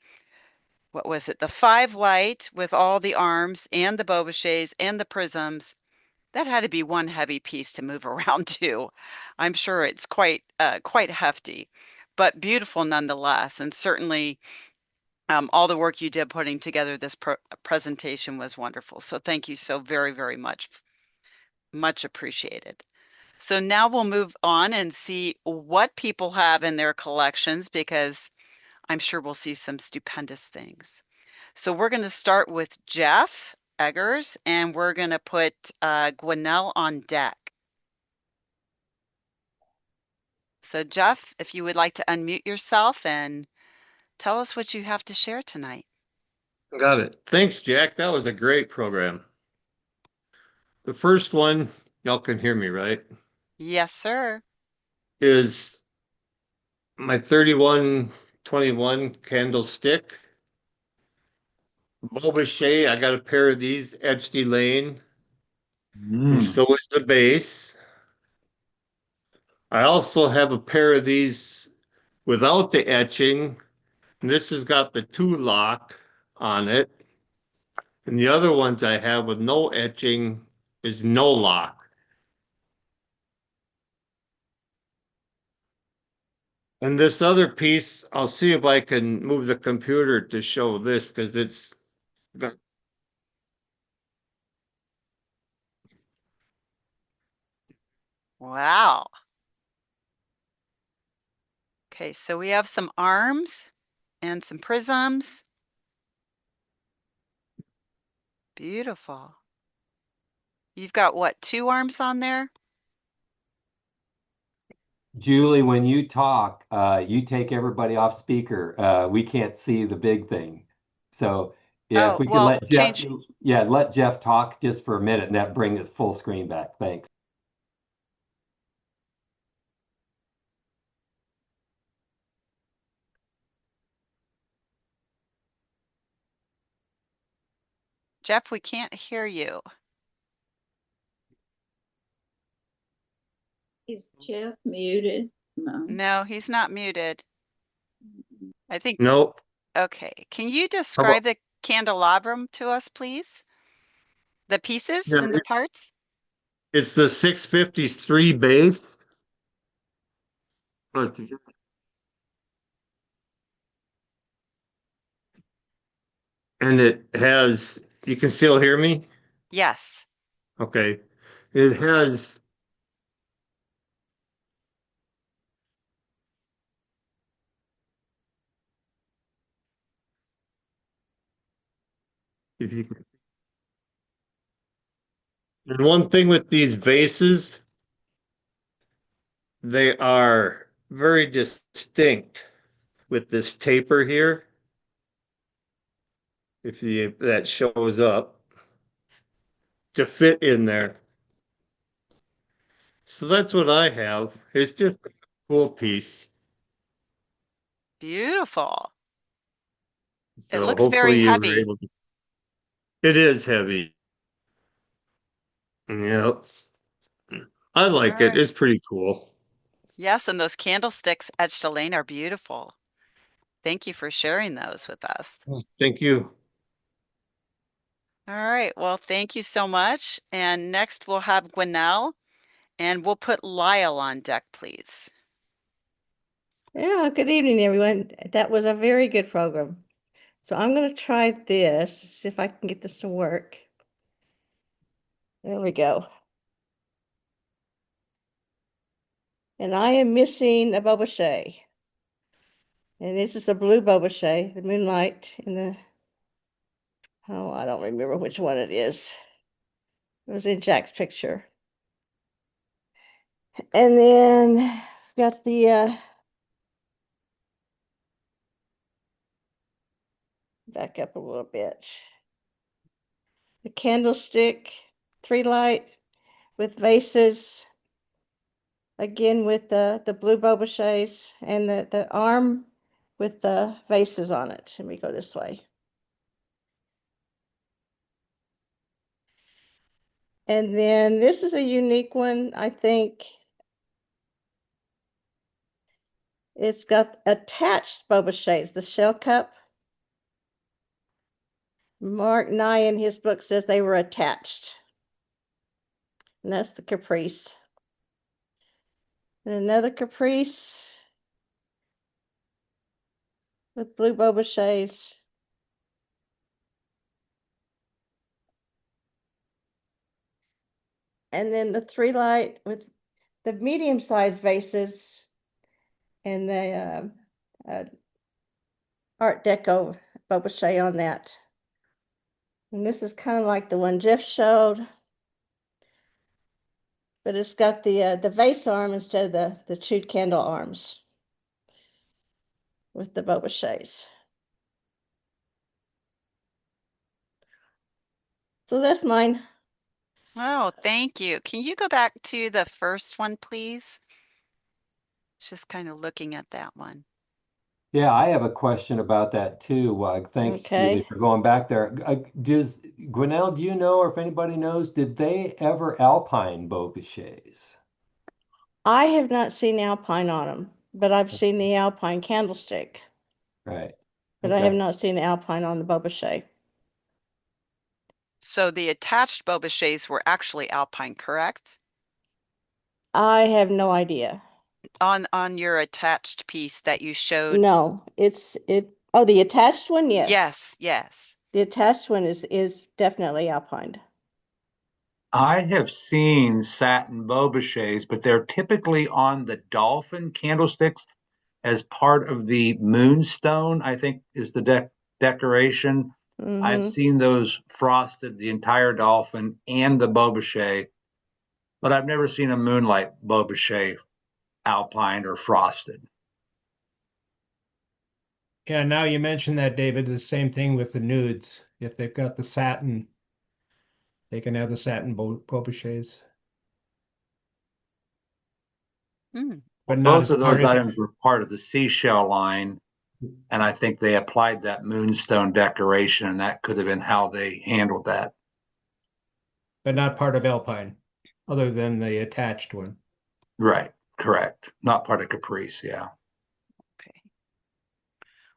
what was it? The five light with all the arms and the Beaubouchers and the prisms. That had to be one heavy piece to move around too. I'm sure it's quite hefty, but beautiful nonetheless. And certainly, all the work you did putting together this presentation was wonderful. So thank you so very, very much. Much appreciated. So now we'll move on and see what people have in their collections, because I'm sure we'll see some stupendous things. So we're going to start with Jeff Eggers, and we're going to put Gwinnell on deck. So Jeff, if you would like to unmute yourself and tell us what you have to share tonight. Got it. Thanks, Jack. That was a great program. The first one, y'all can hear me, right? Yes, sir. Is my 3121 candlestick. Beauboucher, I got a pair of these etched lane, and so is the base. I also have a pair of these without the etching, and this has got the two lock on it. And the other ones I have with no etching is no lock. And this other piece, I'll see if I can move the computer to show this because it's got. Wow. Okay, so we have some arms and some prisms. Beautiful. You've got what, two arms on there? Julie, when you talk, you take everybody off speaker. We can't see the big thing. So yeah, if Oh, we could well, let Jeff, yeah, let Jeff talk just for a minute and that bring it full screen back. Thanks. Jeff, we can't hear you. Is Jeff muted? No. No, he's not muted. I think, Nope. okay. Can you How about, describe the candelabrum to us, please? The pieces yeah, and the parts? it's the 653 base. But and it has, you can still hear me? Yes. Okay. It has, if you can, and one thing with these vases, they are very distinct with this taper here. If that shows up to fit in there. So that's what I have. It's just a cool piece. Beautiful. It So looks very hopefully you were heavy. able to. It is heavy. Yeah. I All like it. right. It's pretty cool. Yes, and those candlesticks etched to lane are beautiful. Thank you for sharing those with us. Thank you. All right. Well, thank you so much. And next we'll have Gwinnell, and we'll put Lyle on deck, please. Yeah, good evening, everyone. That was a very good program. So I'm going to try this, see if I can get this to work. There we go. And I am missing a Bobochet. And this is a blue Bobochet, the Moonlight, and the, oh, I don't remember which one it is. It was in Jack's picture. And then got the, back up a little bit. The candlestick, 3 light with vases, again with the blue Bobochets, and the arm with the vases on it. Let me go this way. And then this is a unique one, I think. It's got attached Bobochets, the shell cup. Mark Nye in his book says they were attached. And that's the caprice. And another caprice with blue Bobochets. And then the 3 light with the medium-sized vases and the Art Deco Bobochet on that. And this is kind of like the one Jeff showed, but it's got the vase arm instead of the chewed candle arms with the Bobochets. So that's mine. Oh, thank you. Can you go back to the first one, please? Just kind of looking at that one. Yeah, I have a question about that too. Thanks, Julie, Okay. for going back there. Does Gwinnell, do you know, or if anybody knows, did they ever alpine Boguchets? I have not seen Alpine on them, but I've seen the Alpine candlestick. Right. But I have not seen the Alpine on the Bobochet. So the attached Bobochets were actually Alpine, correct? I have no idea. On your attached piece that you showed? No, oh, the attached one, yes. Yes, yes. The attached one is definitely Alpine. I have seen satin Bobochets, but they're typically on the dolphin candlesticks as part of the moonstone, I think is the decoration. I've seen those frosted, the entire dolphin and the Bobochet, but I've never seen a moonlight Bobochet alpine or frosted. Yeah, now you mentioned that, David, the same thing with the nudes. If they've got the satin, they can have the satin Bobochets. Mm. But not Both as of far those as items were part of the seashell line. And I think they applied that moonstone decoration, and that could have been how they handled that. But not part of Alpine, other than the attached one. Right, correct. Not part of Caprice, yeah. Okay.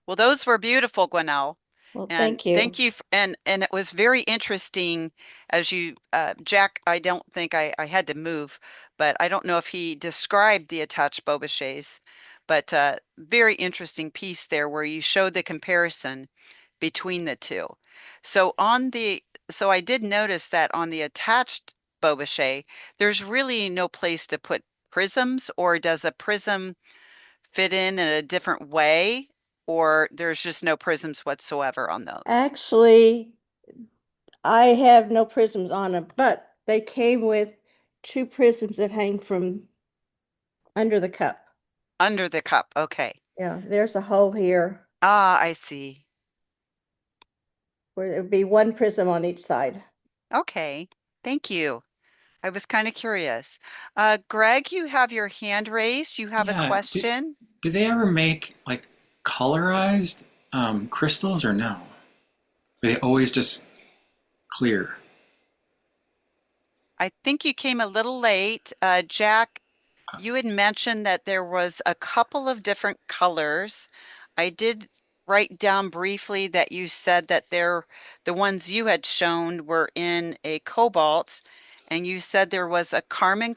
Well, those were beautiful, Gwinnell. Well, And thank you. thank you. And it was very interesting as you, Jack, I don't think I had to move, but I don't know if he described the attached Beaubouchets, but very interesting piece there where you showed the comparison between the two. So I did notice that on the attached Beaubouchet, there's really no place to put prisms, or does a prism fit in a different way, or there's just no prisms whatsoever on those? Actually, I have no prisms on them, but they came with 2 prisms that hang from under the cup. Under the cup, okay. Yeah, there's a hole here Ah, I see. where there would be 1 prism on each side. Okay, thank you. I was kind of curious. Greg, you have your hand raised. You have a Yeah, question? do they ever make like colorized crystals or no? Are they always just clear? I think you came a little late. Jack, you had mentioned that there was a couple of different colors. I did write down briefly that you said that the ones you had shown were in a cobalt, and you said there was a Carmen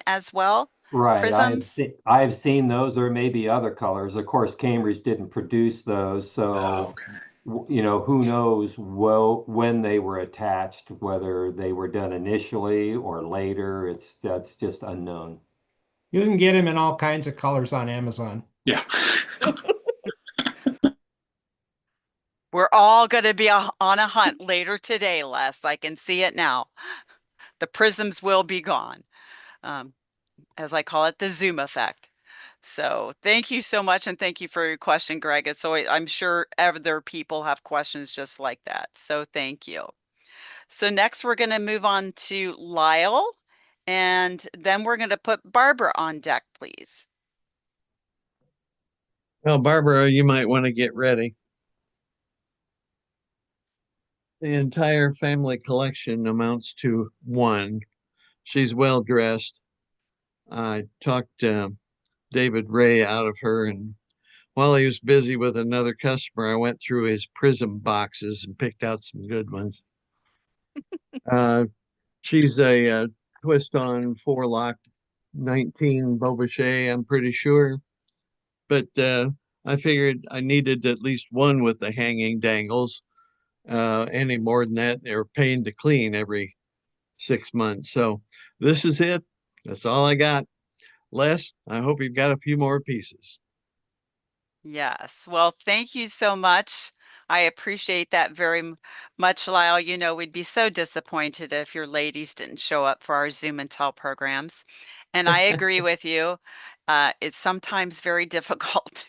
as well. Right. Prisms. I've seen those, or maybe other colors. Of course, Cambridge didn't produce those, Oh, so okay. you know, who knows when they were attached, whether they were done initially or later. That's just unknown. You can get them in all kinds of colors on Amazon. Yeah. We're all going to be on a hunt later today, Les. I can see it now. The prisms will be gone. As I call it, the Zoom effect. So thank you so much, and thank you for your question, Greg. It's always, I'm sure other people have questions just like that. So thank you. So next we're going to move on to Lyle, and then we're going to put Barbara on deck, please. Well, Barbara, you might want to get ready. The entire family collection amounts to 1. She's well dressed. I talked David Ray out of her, and while he was busy with another customer, I went through his prism boxes and picked out some good ones. She's a twist on 4-lock 19 Beaubouchet, I'm pretty sure. But I figured I needed at least one with the hanging dangles. Any more than that, they're paying to clean every 6 months. So this is it. That's all I got. Les, I hope you've got a few more pieces. Yes. Well, thank you so much. I appreciate that very much, Lyle. You know, we'd be so disappointed if your ladies didn't show up for our Zoom and Tell programs. And I agree with you. It's sometimes very difficult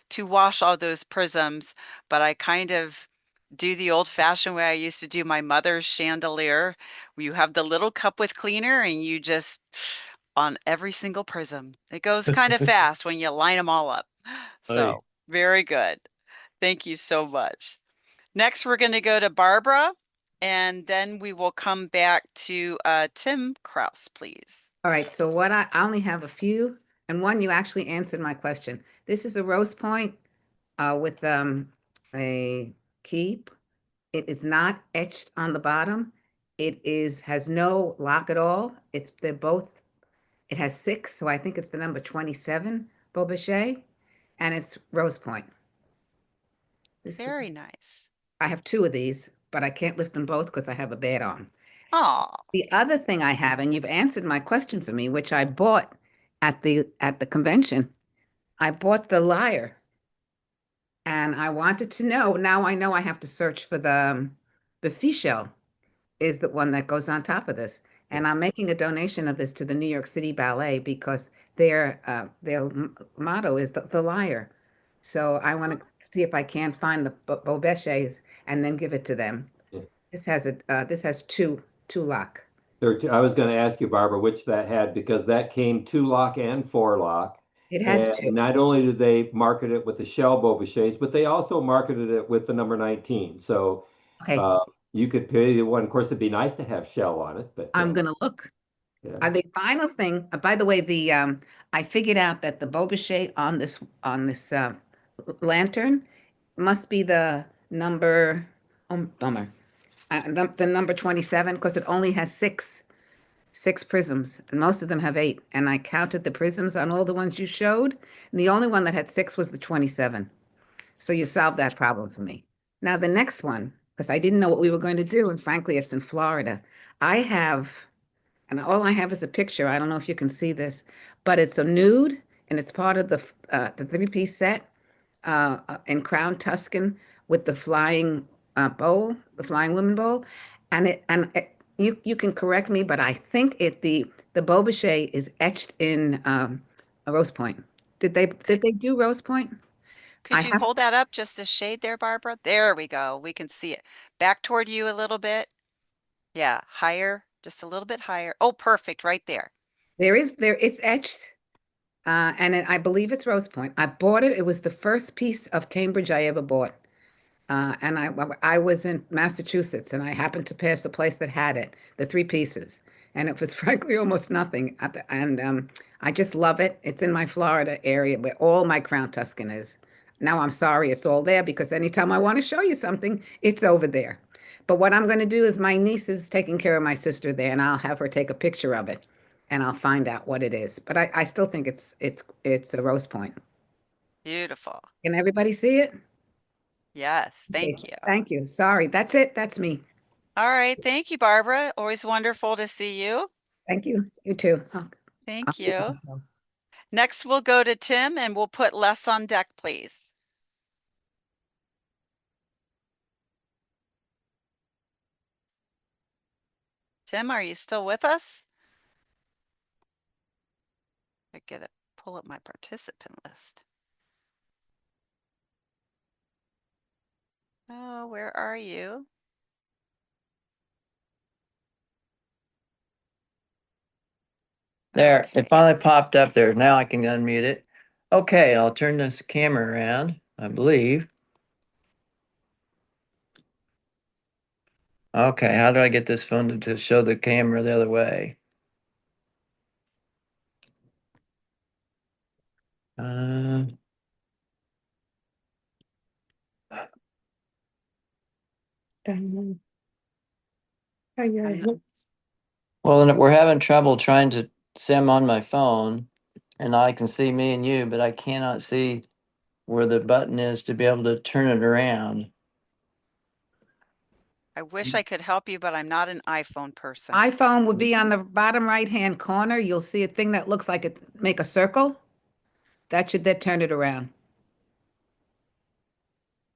to wash all those prisms, but I kind of do the old-fashioned way I used to do my mother's chandelier, where you have the little cup with cleaner and you just on every single prism. It goes kind of fast when you line them all up. Hey. So very good. Thank you so much. Next, we're going to go to Barbara, and then we will come back to Tim Kraus, please. All right, so I only have a few, and one you actually answered my question. This is a rose point with a keep. It is not etched on the bottom. Has no lock at all. It has 6, so I think it's the number 27 Beaubouchet, and it's rose point. Very nice. I have 2 of these, but I can't lift them both because I have a bad arm. Oh, The other thing I have, and you've answered my question for me, which I bought at the convention. I bought the lyre, and I wanted to know. Now I know I have to search for the seashell is the one that goes on top of this. And I'm making a donation of this to the New York City Ballet because their motto is the lyre. So I want to see if I can find the Beaubouchets and then give it to them. Yeah. This has two lock. I was going to ask you, Barbara, which that had, because that came 2-lock and 4-lock. It has And two. not only did they market it with the shell Beaubouchers, but they also marketed it with the number 19. So Okay, you could pay the one. Of course, it'd be nice to have shell on it, but I'm gonna look. yeah. The final thing, by the way, the I figured out that the Beauboucher on this lantern must be the number, oh, bummer, the number 27, because it only has six prisms, and most of them have eight. And I counted the prisms on all the ones you showed, and the only one that had six was the 27. So you solved that problem for me. Now the next one, because I didn't know what we were going to do, and frankly, it's in Florida. I have, and all I have is a picture. I don't know if you can see this, but it's a nude, and it's part of the three-piece set in Crown Tuscan with the flying bowl, the flying woman bowl, you can correct me, but I think the Beauboucher is etched in a rose point. Did they do rose point? I Could you have. hold that up just a shade there, Barbara? There we go. We can see it. Back toward you a little bit. Yeah, higher, just a little bit higher. Oh, perfect, right there. It's etched, I believe it's rose point. I bought it. It was the first piece of Cambridge I ever bought. And I was in Massachusetts, and I happened to pass a place that had it, the three pieces, and it was frankly almost nothing. I just love it. It's in my Florida area where all my Crown Tuscan is. Now I'm sorry it's all there because anytime I want to show you something, it's over there. But what I'm going to do is my niece is taking care of my sister there, and I'll have her take a picture of it, and I'll find out what it is. But I still think it's a rose point. Beautiful. Can everybody see it? Yes, Okay, thank you. thank you. Sorry, that's it. That's me. All right, thank you, Barbara. Always wonderful to see you. Thank you. You too. I'll Thank mute you. myself. Next, we'll go to Tim and we'll put Les on deck, please. Tim, are you still with us? I gotta pull up my participant list. Oh, where are you? There, Okay. it finally popped up there. Now I can unmute it. Okay, I'll turn this camera around, I believe. Okay, how do I get this phone to show the camera the other way? Uh, well, then we're having trouble trying to see them on my phone, and I can see me and you, but I cannot see where the button is to be able to turn it around. I wish I could help you, but I'm not an iPhone person. iPhone would be on the bottom right-hand corner. You'll see a thing that looks like it make a circle. That turn it around.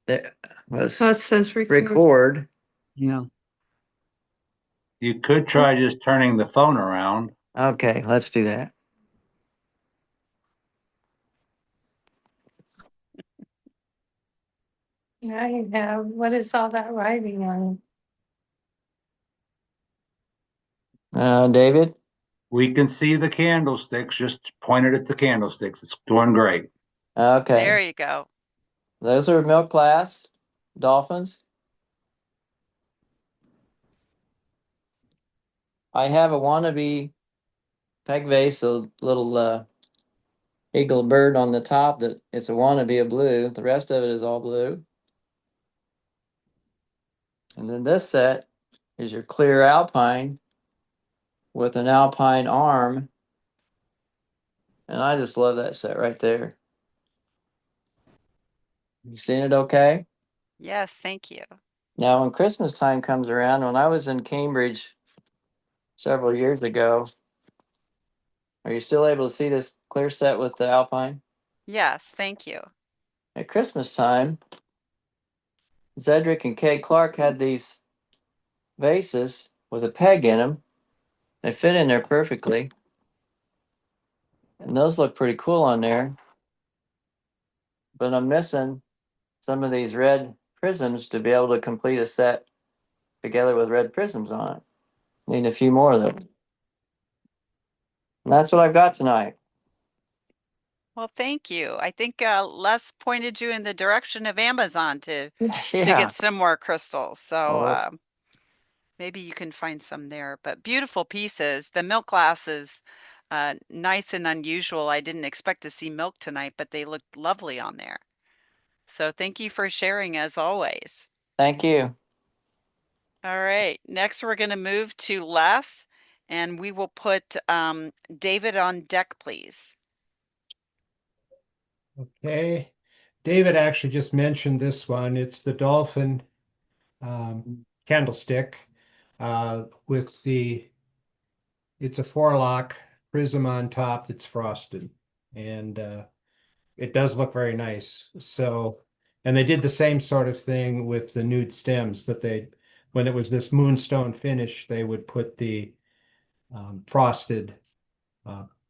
There was So it says record. record. No. You could try just turning the phone around. Okay, let's do that. Now you have, what is all that writing on? David? We can see the candlesticks, just pointed at the candlesticks. It's doing great. Okay. There you go. Those are milk glass dolphins. I have a wannabe peg vase, a little eagle bird on the top that it's a wannabe of blue. The rest of it is all blue. And then this set is your clear alpine with an alpine arm. And I just love that set right there. You seen it okay? Yes, thank you. Now, when Christmas time comes around, when I was in Cambridge several years ago, are you still able to see this clear set with the alpine? Yes, thank you. At Christmas time, Zedric and Kay Clark had these vases with a peg in them. They fit in there perfectly. And those look pretty cool on there. But I'm missing some of these red prisms to be able to complete a set together with red prisms on it. Need a few more of them. And that's what I've got tonight. Well, thank you. I think Les pointed you in the direction of Amazon to Yeah. get some more crystals. So Oh, maybe you can find some there. But beautiful pieces. The milk glass is nice and unusual. I didn't expect to see milk tonight, but they looked lovely on there. So thank you for sharing as always. thank you. All right. Next, we're going to move to Les, and we will put David on deck, please. Okay. David actually just mentioned this one. It's the dolphin candlestick with it's a four-lock prism on top that's frosted. And it does look very nice. So, and they did the same sort of thing with the nude stems that when it was this moonstone finish, they would put the frosted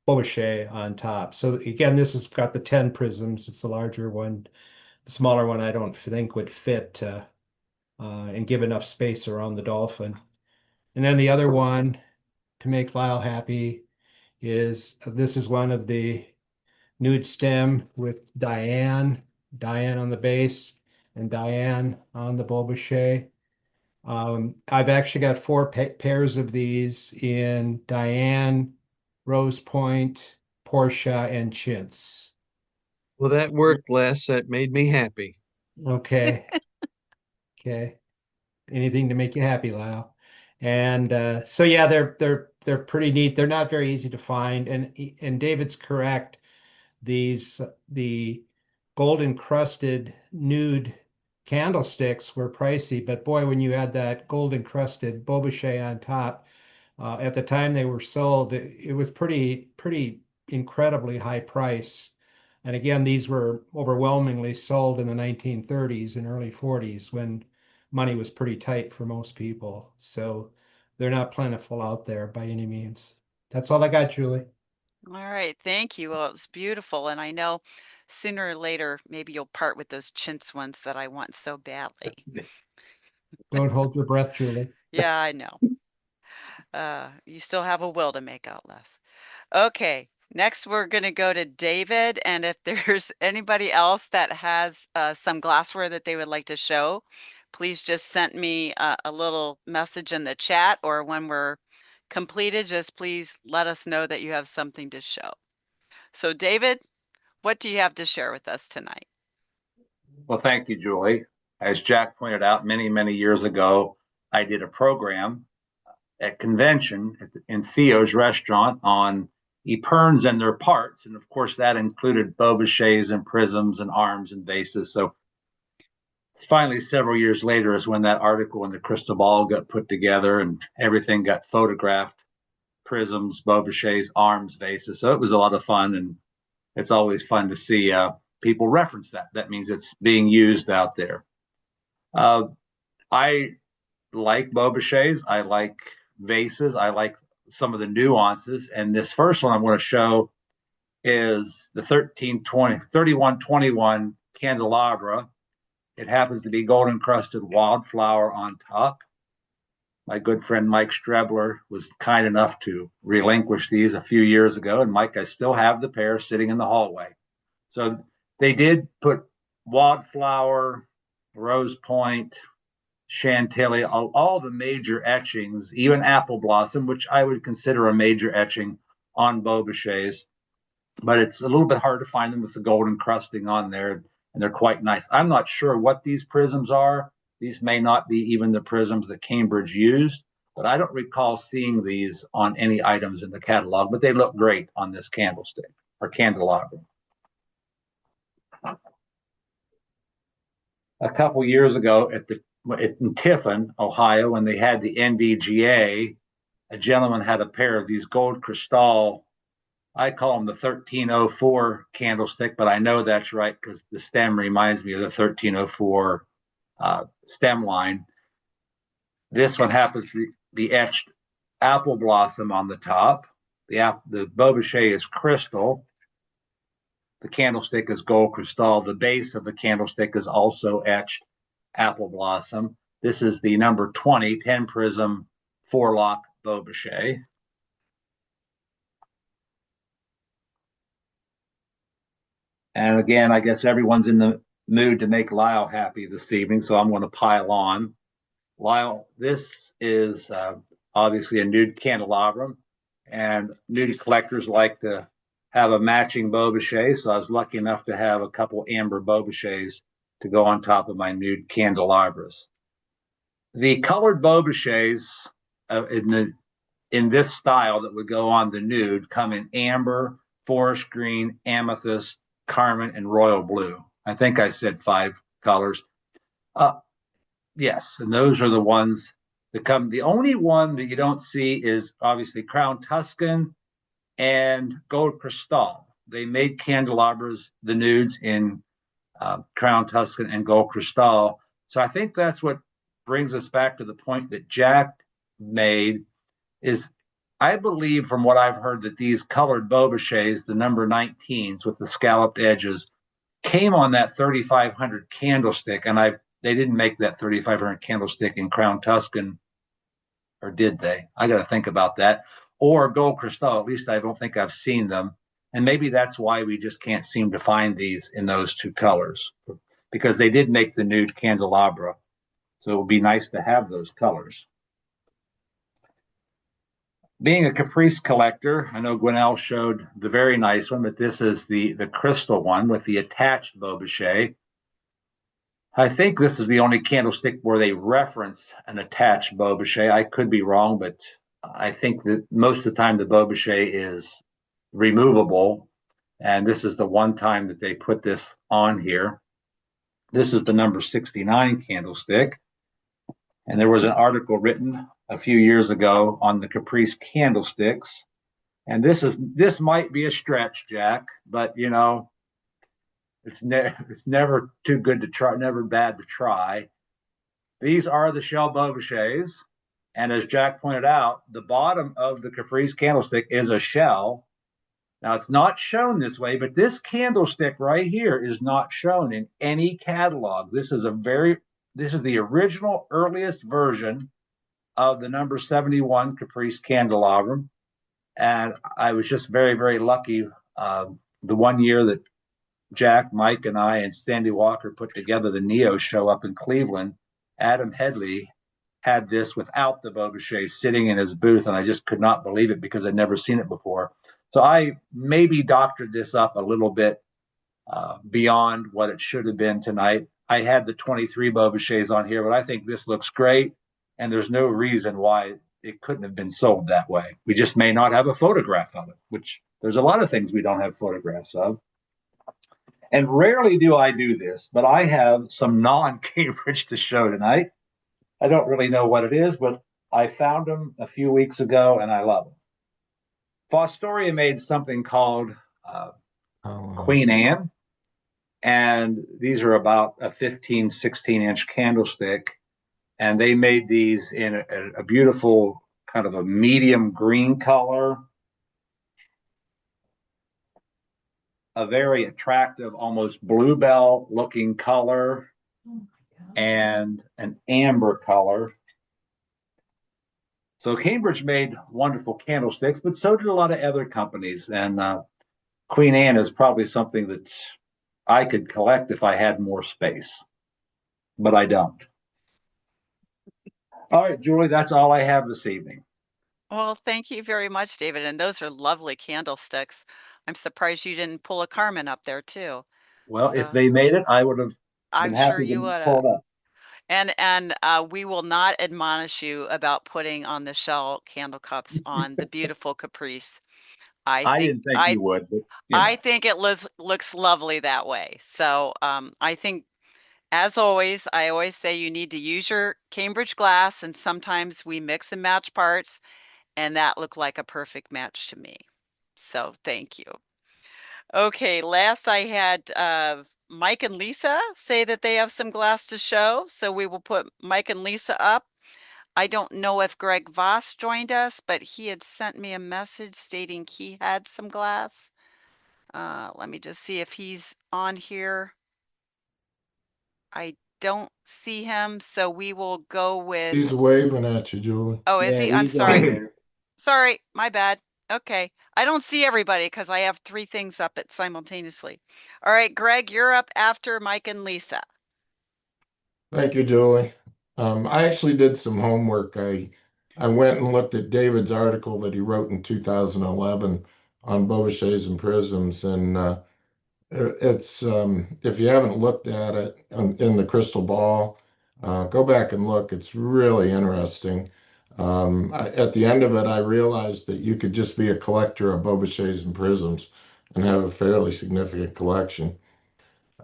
Beauboucher on top. So again, this has got the 10 prisms. It's the larger one. The smaller one I don't think would fit and give enough space around the dolphin. And then the other one to make Lyle happy is this is one of the nude stem with Diane on the base and Diane on the Beauboucher. I've actually got four pairs of these in Diane, Rose Point, Portia, and Chintz. Well, that worked, Les. That made me happy. Okay. Okay. Anything to make you happy, Lyle. And so yeah, they're pretty neat. They're not very easy to find, and David's correct. The gold encrusted nude candlesticks were pricey, but boy, when you add that gold encrusted Beauboucher on top, at the time they were sold, it was pretty incredibly high price. And again, these were overwhelmingly sold in the 1930s and early 40s when money was pretty tight for most people. So they're not plentiful out there by any means. That's all I got, Julie. All right, thank you. Well, it was beautiful, and I know sooner or later maybe you'll part with those chintz ones that I want so badly. Don't hold your breath, Julie. Yeah, I know. You still have a will to make out less. Okay, next we're going to go to David, and if there's anybody else that has some glassware that they would like to show, please just send me a little message in the chat, or when we're completed, just please let us know that you have something to show. So David, what do you have to share with us tonight? Well, thank you, Julie. As Jack pointed out many years ago, I did a program at convention in Theo's restaurant on epergnes and their parts. And of course, that included Beaubouchers and prisms and arms and vases. So finally, several years later is when that article in the Crystal Ball got put together and everything got photographed, prisms, Beaubouchers, arms, vases. So it was a lot of fun. And it's always fun to see people reference that. That means it's being used out there. I like Beaubouchers. I like vases. I like some of the nuances. And this first one I'm going to show is the 3121 candelabra. It happens to be gold encrusted wildflower on top. My good friend Mike Strebler was kind enough to relinquish these a few years ago. And Mike, I still have the pair sitting in the hallway. So they did put wildflower, rose point, Chantilly, all the major etchings, even apple blossom, which I would consider a major etching on Beaubouchers. But it's a little bit hard to find them with the gold encrusting on there, and they're quite nice. I'm not sure what these prisms are. These may not be even the prisms that Cambridge used, but I don't recall seeing these on any items in the catalog, but they look great on this candlestick or candelabra. A couple years ago in Tiffin, Ohio, when they had the NDGA, a gentleman had a pair of these gold crystal, I call them the 1304 candlestick, but I know that's right because the stem reminds me of the 1304 stem line. This one happens to be etched apple blossom on the top. The Beauboucher is crystal. The candlestick is gold crystal. The base of the candlestick is also etched apple blossom. This is the number 20 10 prism 4-lock Beauboucher. And again, I guess everyone's in the mood to make Lyle happy this evening, so I'm going to pile on. Lyle, this is obviously a nude candelabrum, and nude collectors like to have a matching Beauboucher, so I was lucky enough to have a couple amber Beaubouchers to go on top of my nude candelabras. The colored Beaubouchers in this style that would go on the nude come in amber, forest green, amethyst, carmine, and royal blue. I think I said 5 colors. Yes, and those are the ones that come. The only one that you don't see is obviously Crown Tuscan and Gold Cristal. They made candelabras, the nudes, in Crown Tuscan and Gold Cristal. So I think that's what brings us back to the point that Jack made is I believe from what I've heard that these colored Beaubouchers, the number 19s with the scalloped edges, came on that 3500 candlestick, and they didn't make that 3500 candlestick in Crown Tuscan, or did they? I got to think about that. Or Gold Cristal, at least I don't think I've seen them. And maybe that's why we just can't seem to find these in those 2 colors, because they did make the nude candelabra. So it would be nice to have those colors. Being a Caprice collector, I know Gwinnell showed the very nice one, but this is the crystal one with the attached Beauboucher. I think this is the only candlestick where they reference an attached Beauboucher. I could be wrong, but I think that most of the time the Beauboucher is removable, and this is the one time that they put this on here. This is the number 69 candlestick, and there was an article written a few years ago on the Caprice candlesticks, and this might be a stretch, Jack, but you know, it's never too good to try, never bad to try. These are the shell Beaubouchers, and as Jack pointed out, the bottom of the Caprice candlestick is a shell. Now it's not shown this way, but this candlestick right here is not shown in any catalog. This is the original earliest version of the number 71 Caprice candelabrum. And I was just very, very lucky. The one year that Jack, Mike, and I and Sandy Walker put together the Neo show up in Cleveland, Adam Headley had this without the Beauboucher sitting in his booth, and I just could not believe it because I'd never seen it before. So I maybe doctored this up a little bit beyond what it should have been tonight. I had the 23 Beaubouchers on here, but I think this looks great, and there's no reason why it couldn't have been sold that way. We just may not have a photograph of it, which there's a lot of things we don't have photographs of. And rarely do I do this, but I have some non-Cambridge to show tonight. I don't really know what it is, but I found them a few weeks ago, and I love them. Fostoria made something called Queen Anne, and these are about a 15, 16-inch candlestick, and they made these in a beautiful kind of a medium green color, a very attractive, almost bluebell looking color, and an amber color. So Cambridge made wonderful candlesticks, but so did a lot of other companies. And Queen Anne is probably something that I could collect if I had more space, but I don't. All right, Julie, that's all I have this evening. Well, thank you very much, David. And those are lovely candlesticks. I'm surprised you didn't pull a Carmen up there too. Well, if So they made it, I would have been I'm sure happy you to would pull have. it up. And we will not admonish you about putting on the shell candle cups on the beautiful Caprice. I didn't think you would, but I think it looks lovely that way. So I think, as always, I always say you need to use your Cambridge glass, and sometimes we mix and match parts, and that looked like a perfect match to me. So thank you. Okay, last I had Mike and Lisa say that they have some glass to show, so we will put Mike and Lisa up. I don't know if Greg Voss joined us, but he had sent me a message stating he had some glass. Let me just see if he's on here. I don't see him, so we will go with. He's waving at you, Julie. Oh, is Yeah, he? I'm he's on sorry. there. Sorry, my bad. Okay. I don't see everybody because I have three things up at simultaneously. All right, Greg, you're up after Mike and Lisa. Thank you, Julie. I actually did some homework. I went and looked at David's article that he wrote in 2011 on Bobaches and prisms, and it's if you haven't looked at it in the crystal ball, go back and look. It's really interesting. At the end of it, I realized that you could just be a collector of Bobaches and prisms and have a fairly significant collection.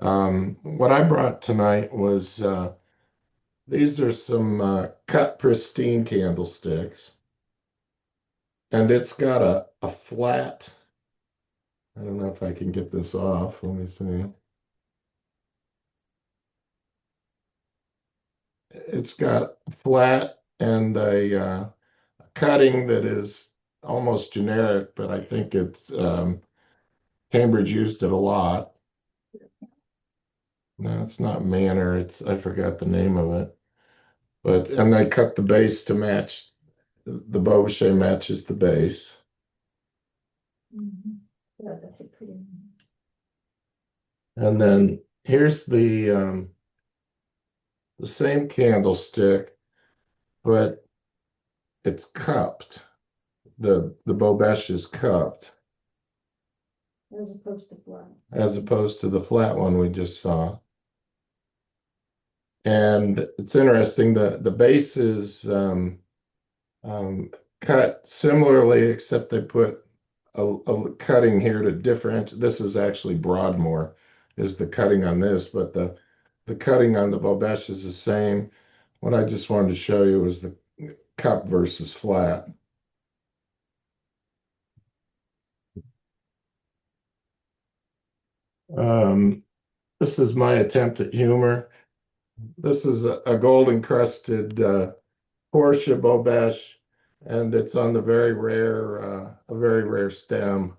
What I brought tonight was these are some cut pristine candlesticks, and it's got a flat. I don't know if I can get this off. Let me see. It's got flat and a cutting that is almost generic, but I think it's Cambridge used it a lot. No, it's not Manor. It's I forgot the name of it. But and they cut the base to match the Bobachet matches the base. Yeah, that's a pretty one. And then here's the same candlestick, but it's cupped. The Bobesh is cupped As opposed to flat. as opposed to the flat one we just saw. And it's interesting that the base is um, cut similarly, except they put a cutting here to differentiate. This is actually Broadmoor, is the cutting on this, but the cutting on the Bobesh is the same. What I just wanted to show you was the cup versus flat. This is my attempt at humor. This is a gold encrusted Portia Bobesh, and it's on the a very rare stem.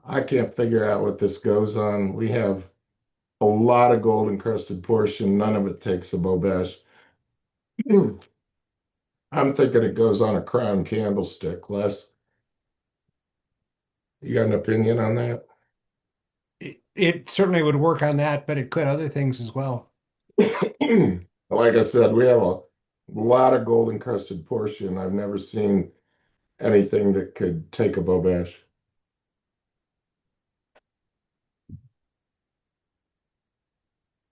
I can't figure out what this goes on. We have a lot of gold encrusted portion. None of it takes a Bobesh. I'm thinking it goes on a crown candlestick. Les, you got an opinion on that? It certainly would work on that, but it could other things as well. Like I said, we have a lot of gold encrusted portion. I've never seen anything that could take a Bobesh.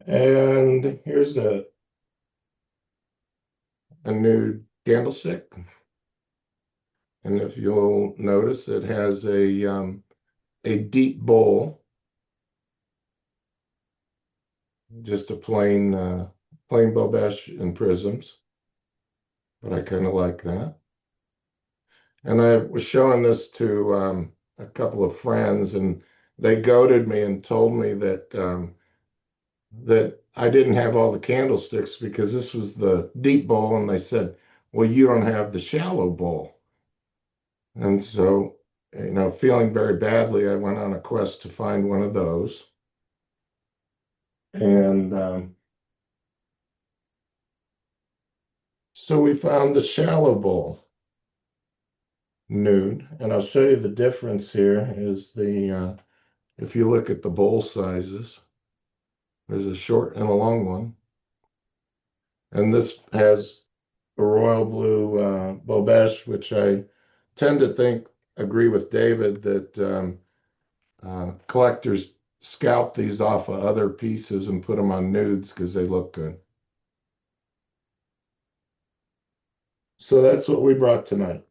And here's a nude candlestick. And if you'll notice, it has a deep bowl, just a plain Bobesh and prisms. But I kind of like that. And I was showing this to a couple of friends, and they goaded me and told me that I didn't have all the candlesticks because this was the deep bowl, and they said, "Well, you don't have the shallow bowl." And so, feeling very badly, I went on a quest to find one of those. And so we found the shallow bowl nude, and I'll show you the difference here is if you look at the bowl sizes, there's a short and a long one. And this has a royal blue Bobesh, which I tend to agree with David that collectors scalp these off of other pieces and put them on nudes because they look good. So that's what we brought tonight.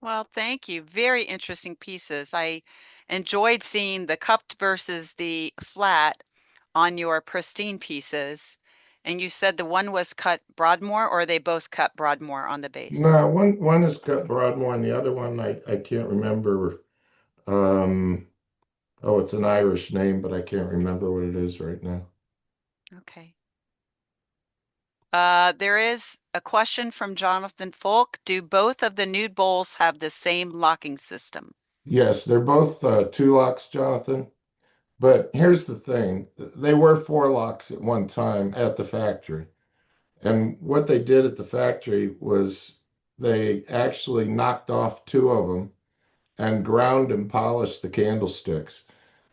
Well, thank you. Very interesting pieces. I enjoyed seeing the cupped versus the flat on your pristine pieces. And you said the one was cut Broadmoor, or they both cut Broadmoor on the base? No, one is cut Broadmoor, and the other one I can't remember. Oh, it's an Irish name, but I can't remember what it is right now. Okay. There is a question from Jonathan Folk. Do both of the nude bowls have the same locking system? Yes, they're both two locks, Jonathan. But here's the thing. They were four locks at one time at the factory. And what they did at the factory was they actually knocked off two of them and ground and polished the candlesticks.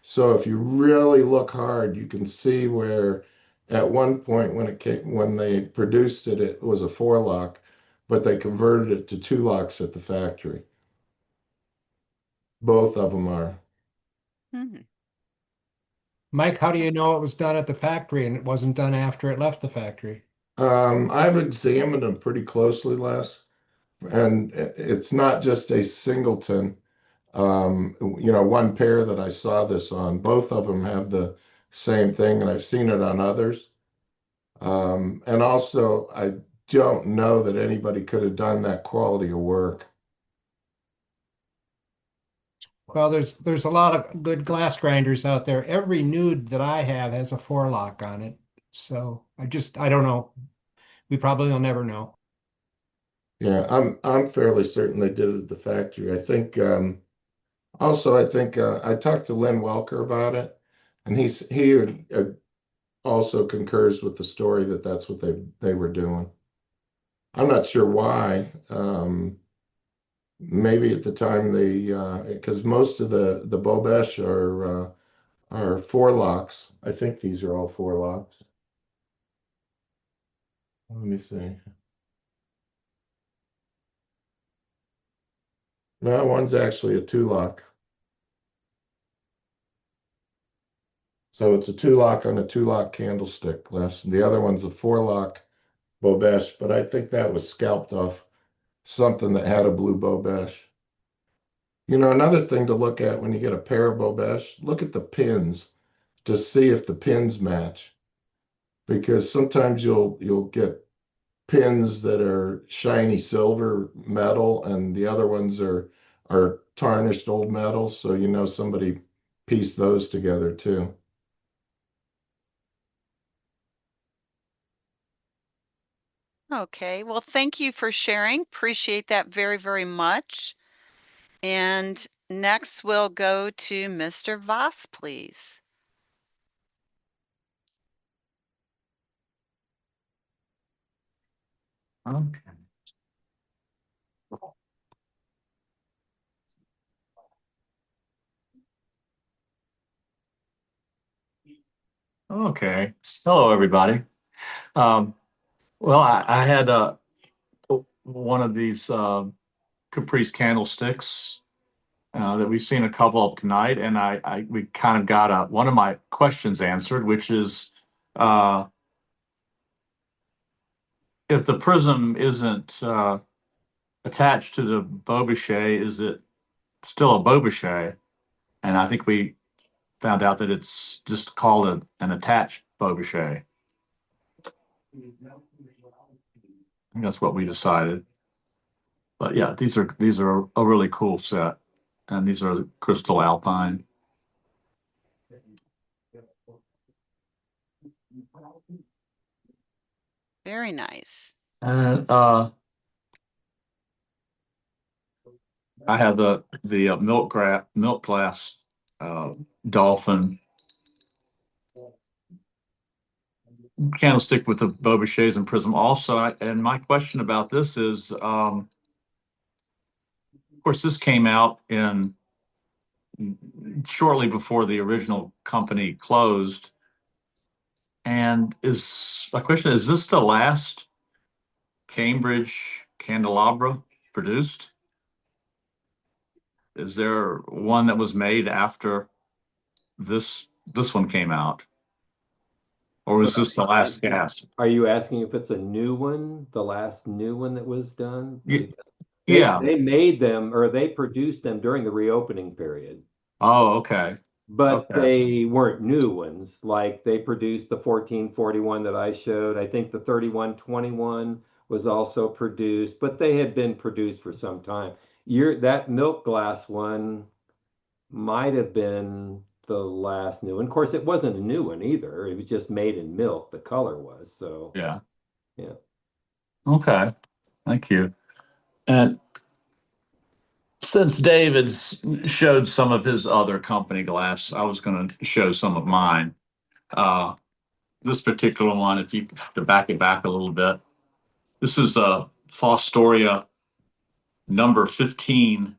So if you really look hard, you can see where at one point when they produced it, it was a 4-lock, but they converted it to 2 locks at the factory. Both of them are. Mhm. Mike, how do you know it was done at the factory and it wasn't done after it left the factory? I've examined them pretty closely, Les, and it's not just a singleton. One pair that I saw this on, both of them have the same thing, and I've seen it on others. And also, I don't know that anybody could have done that quality of work. Well, there's a lot of good glass grinders out there. Every nude that I have has a 4-lock on it. So I don't know. We probably will never know. Yeah, I'm fairly certain they did it at the factory. I think I talked to Lynn Welker about it, and he also concurs with the story that that's what they were doing. I'm not sure why. Maybe at the time because most of the Bobesh are 4 locks. I think these are all 4 locks. Let me see. No, one's actually a 2-lock. So it's a 2-lock on a 2-lock candlestick, Les. The other one's a 4-lock Bobesh, but I think that was scalped off something that had a blue Bobesh. Another thing to look at when you get a pair of Bobesh, look at the pins to see if the pins match. Because sometimes you'll get pins that are shiny silver metal and the other ones are tarnished old metal, so somebody pieced those together too. Okay, well, thank you for sharing. Appreciate that very, very much. And next we'll go to Mr. Voss, please. Okay. Okay. Hello, everybody. Um, well, I had one of these Caprice candlesticks that we've seen a couple of tonight, and we kind of got one of my questions answered, which is uh, if the prism isn't attached to the Beauboucher, is it still a Beauboucher? And I think we found out that it's just called an attached Beauboucher. I think that's what we decided. But yeah, these are a really cool set, and these are crystal alpine. Very nice. And I have the milk glass dolphin candlestick with the Beaubouchers and prism also. And my question about this is, of course, this came out in shortly before the original company closed. And my question is this the last Cambridge candelabra produced? Is there one that was made after this one came out? Or was this the last cast? Are you asking if it's a new one, the last new one that was done? Yeah. They made them or they produced them during the reopening period. Oh, okay. But Okay. they weren't new ones. Like they produced the 1441 that I showed. I think the 3121 was also produced, but they had been produced for some time. That milk glass one might have been the last new one. Of course, it wasn't a new one either. It was just made in milk, the color was. So Yeah. yeah. Okay. Thank you. And since David's showed some of his other company glass, I was going to show some of mine. This particular one, if you have to back it back a little bit, this is a Fostoria number 15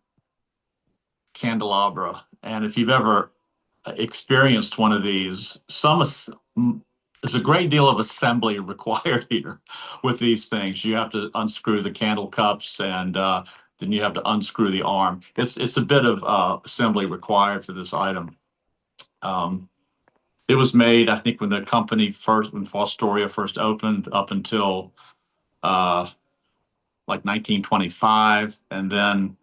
candelabra. And if you've ever experienced one of these, there's a great deal of assembly required here with these things. You have to unscrew the candle cups, and then you have to unscrew the arm. It's a bit of assembly required for this item. It was made, I think, when Fostoria first opened, up until like 1925, and then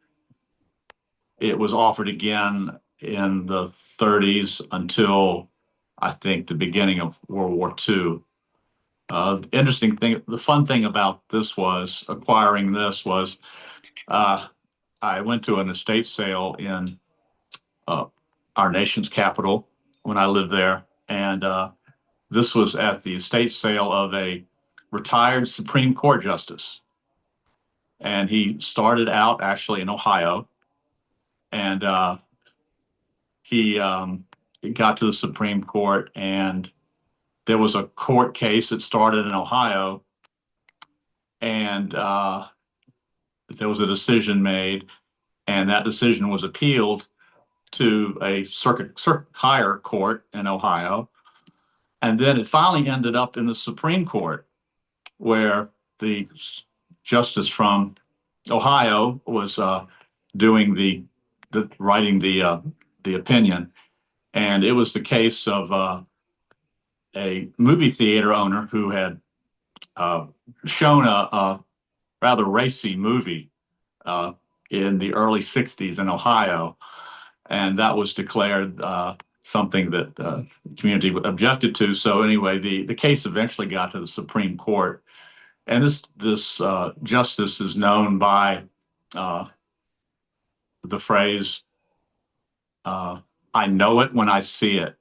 it was offered again in the 30s until I think the beginning of World War II. The fun thing about this was acquiring this was I went to an estate sale in our nation's capital when I lived there, and this was at the estate sale of a retired Supreme Court justice. And he started out actually in Ohio, and he got to the Supreme Court, and there was a court case that started in Ohio, and there was a decision made, and that decision was appealed to a circuit higher court in Ohio. And then it finally ended up in the Supreme Court, where the justice from Ohio was doing writing the opinion. And it was the case of a movie theater owner who had shown a rather racy movie in the early 60s in Ohio. And that was declared something that the community objected to. So anyway, the case eventually got to the Supreme Court. And this justice is known by the phrase, I know it when I see it.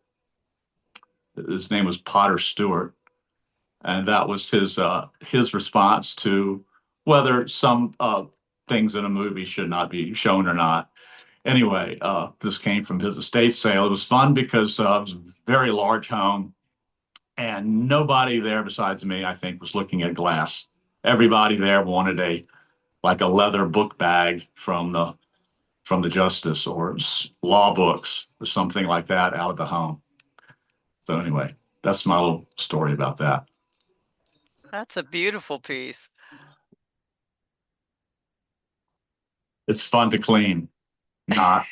His name was Potter Stewart. And that was his response to whether some things in a movie should not be shown or not. Anyway, this came from his estate sale. It was fun because it was a very large home, and nobody there besides me, I think, was looking at glass. Everybody there wanted a leather book bag from the justice, or law books or something like that out of the home. So anyway, that's my little story about that. That's a beautiful piece. It's fun to clean, not.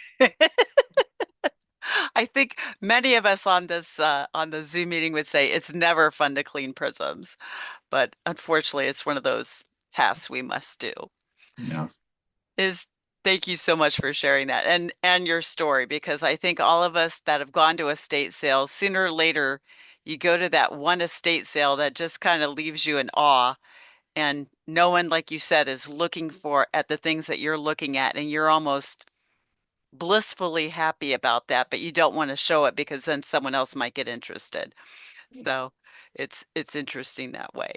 I think many of us on the Zoom meeting would say it's never fun to clean prisms, but unfortunately, it's one of those tasks we must do. Yes. Thank you so much for sharing that and your story, because I think all of us that have gone to estate sales, sooner or later, you go to that one estate sale that just kind of leaves you in awe, and no one, like you said, is looking at the things that you're looking at, and you're almost blissfully happy about that, but you don't want to show it because then someone else might get interested. So it's interesting that way.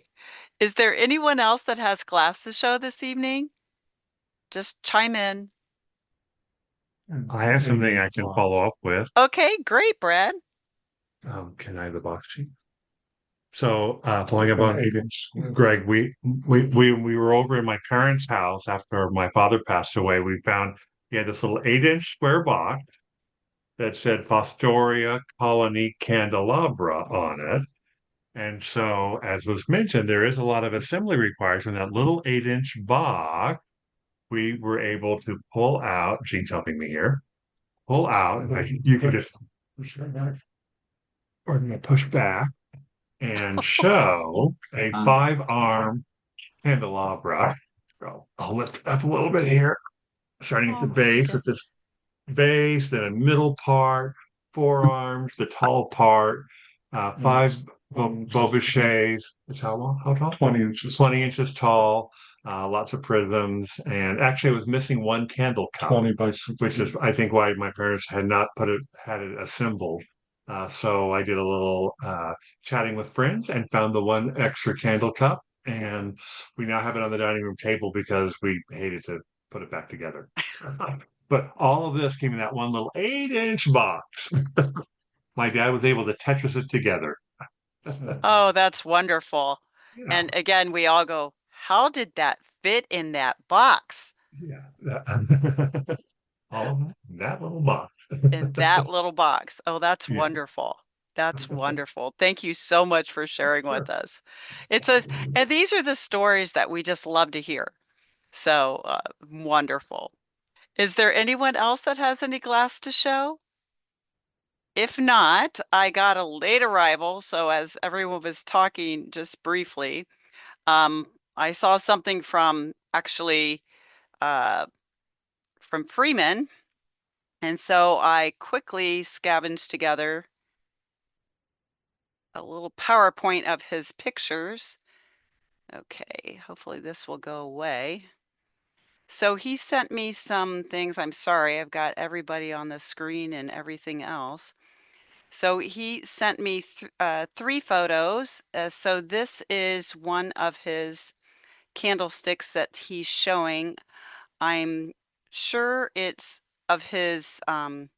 Is there anyone else that has glass to show this evening? Just chime in. I have something I can follow up with. Okay, great, Brad. Can I have the box sheet? So, following up on Greg, we were over in my parents' house after my father passed away. We found he had this little 8-inch square box that said Fostoria Colony Candelabra on it. And so, as was mentioned, there is a lot of assembly required from that little 8-inch box. We were able to pull out, Gene's helping me here, pull out, you can just push back and show a 5-arm candelabra. So I'll lift it up a little bit here, starting at the base with this base, then a middle part, 4 arms, the tall part, 5 Beaubouchers. It's how long? How tall? 20 inches. 20 inches tall. Lots of prisms, and actually, it was missing one candle cup, 20 by 60, which is, I think, why my parents had not had it assembled. So I did a little chatting with friends and found the one extra candle cup, and we now have it on the dining room table because we hated to put it back together. But all of this came in that one little 8-inch box. My dad was able to Tetris it together. Oh, that's wonderful. Yeah. And again, we all go, how did that fit in that box? Yeah. All of that little box. In that little box. Oh, that's Yeah. wonderful. That's wonderful. Thank you so much for sharing with us. It's a, and these are the stories that we just love to hear. So wonderful. Is there anyone else that has any glass to show? If not, I got a late arrival. So as everyone was talking just briefly, I saw something from actually from Freeman. And so I quickly scavenged together a little PowerPoint of his pictures. Okay, hopefully this will go away. So he sent me some things. I'm sorry, I've got everybody on the screen and everything else. So he sent me 3 photos. So this is one of his candlesticks that he's showing. I'm sure it's of his, oh,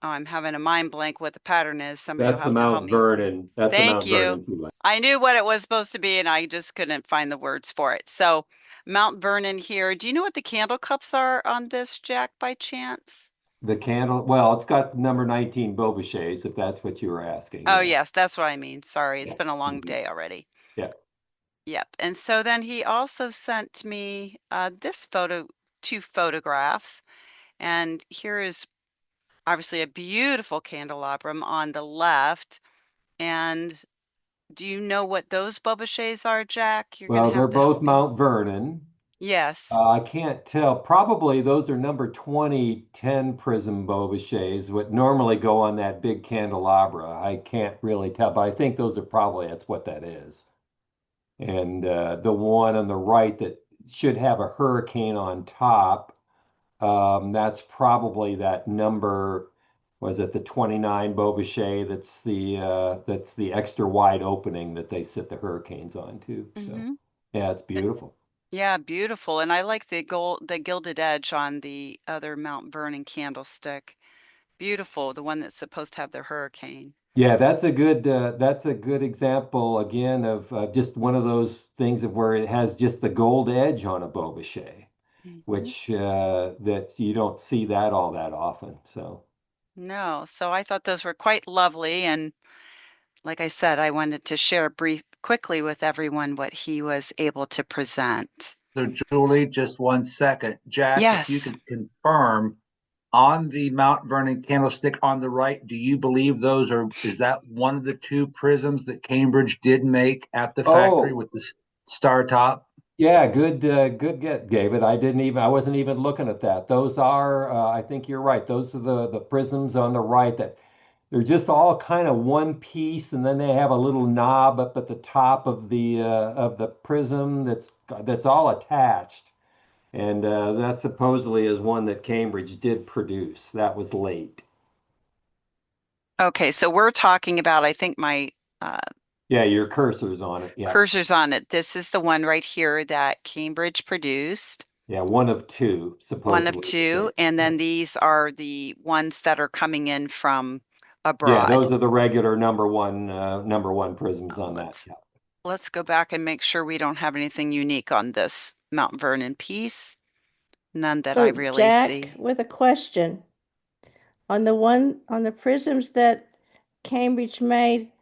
I'm having a mind blank what the pattern is. Somebody will That's the have to help Mount me. Vernon. That's the Thank Mount you. Vernon tea light. I knew what it was supposed to be and I just couldn't find the words for it. So Mount Vernon here. Do you know what the candle cups are on this, Jack, by chance? The candle, well, it's got number 19 Beaubouchers, if that's what you were asking. Oh, Yeah. yes, that's what I mean. Sorry, it's Yeah. been a long Mhm. day already. Yeah. Yep. And so then he also sent me this photo, 2 photographs. And here is obviously a beautiful candelabrum on the left. And do you know what those Beaubouchers are, Jack? You're going to Well, they're have to both help me. Mount Vernon. Yes. I can't tell. Probably those are number 2010 prism Beaubouchers, what normally go on that big candelabra. I can't really tell, but I think those are probably, that's what that is. And the one on the right that should have a hurricane on top, that's probably that number, was it the 29 Beaubouchet? That's the extra wide opening that they sit the hurricanes on too. So Mm-hmm. yeah, it's beautiful. Yeah, beautiful. And I like the gilded edge on the other Mount Vernon candlestick. Beautiful, the one that's supposed to have the hurricane. Yeah, that's a good example again of just one of those things of where it has just the gold edge on a Beaubouchet, Mm-hmm. which that you don't see that all that often. So No, so I thought those were quite lovely. And like I said, I wanted to share quickly with everyone what he was able to present. So Julie, just 1 second. Jack, if you Yes. could confirm on the Mount Vernon candlestick on the right, do you believe is that one of the 2 prisms that Cambridge did make at the factory oh, with the star top? yeah, good get, David. I wasn't even looking at that. Those are, I think you're right. Those are the prisms on the right that they're just all kind of one piece, and then they have a little knob up at the top of the prism that's all attached. And that supposedly is one that Cambridge did produce. That was late. Okay, so we're talking about, I think my uh, Yeah, your cursor's on it. Yeah, cursor's on it. This is the one right here that Cambridge produced. yeah, one of 2 One of supposedly. 2, and Yeah. then these are the ones that are coming in from Yeah, abroad. those are the regular number one prisms on that. Let's Yeah. let's go back and make sure we don't have anything unique on this Mount Vernon piece. None that I So really Jack, see. with a question. On the prisms that Cambridge made,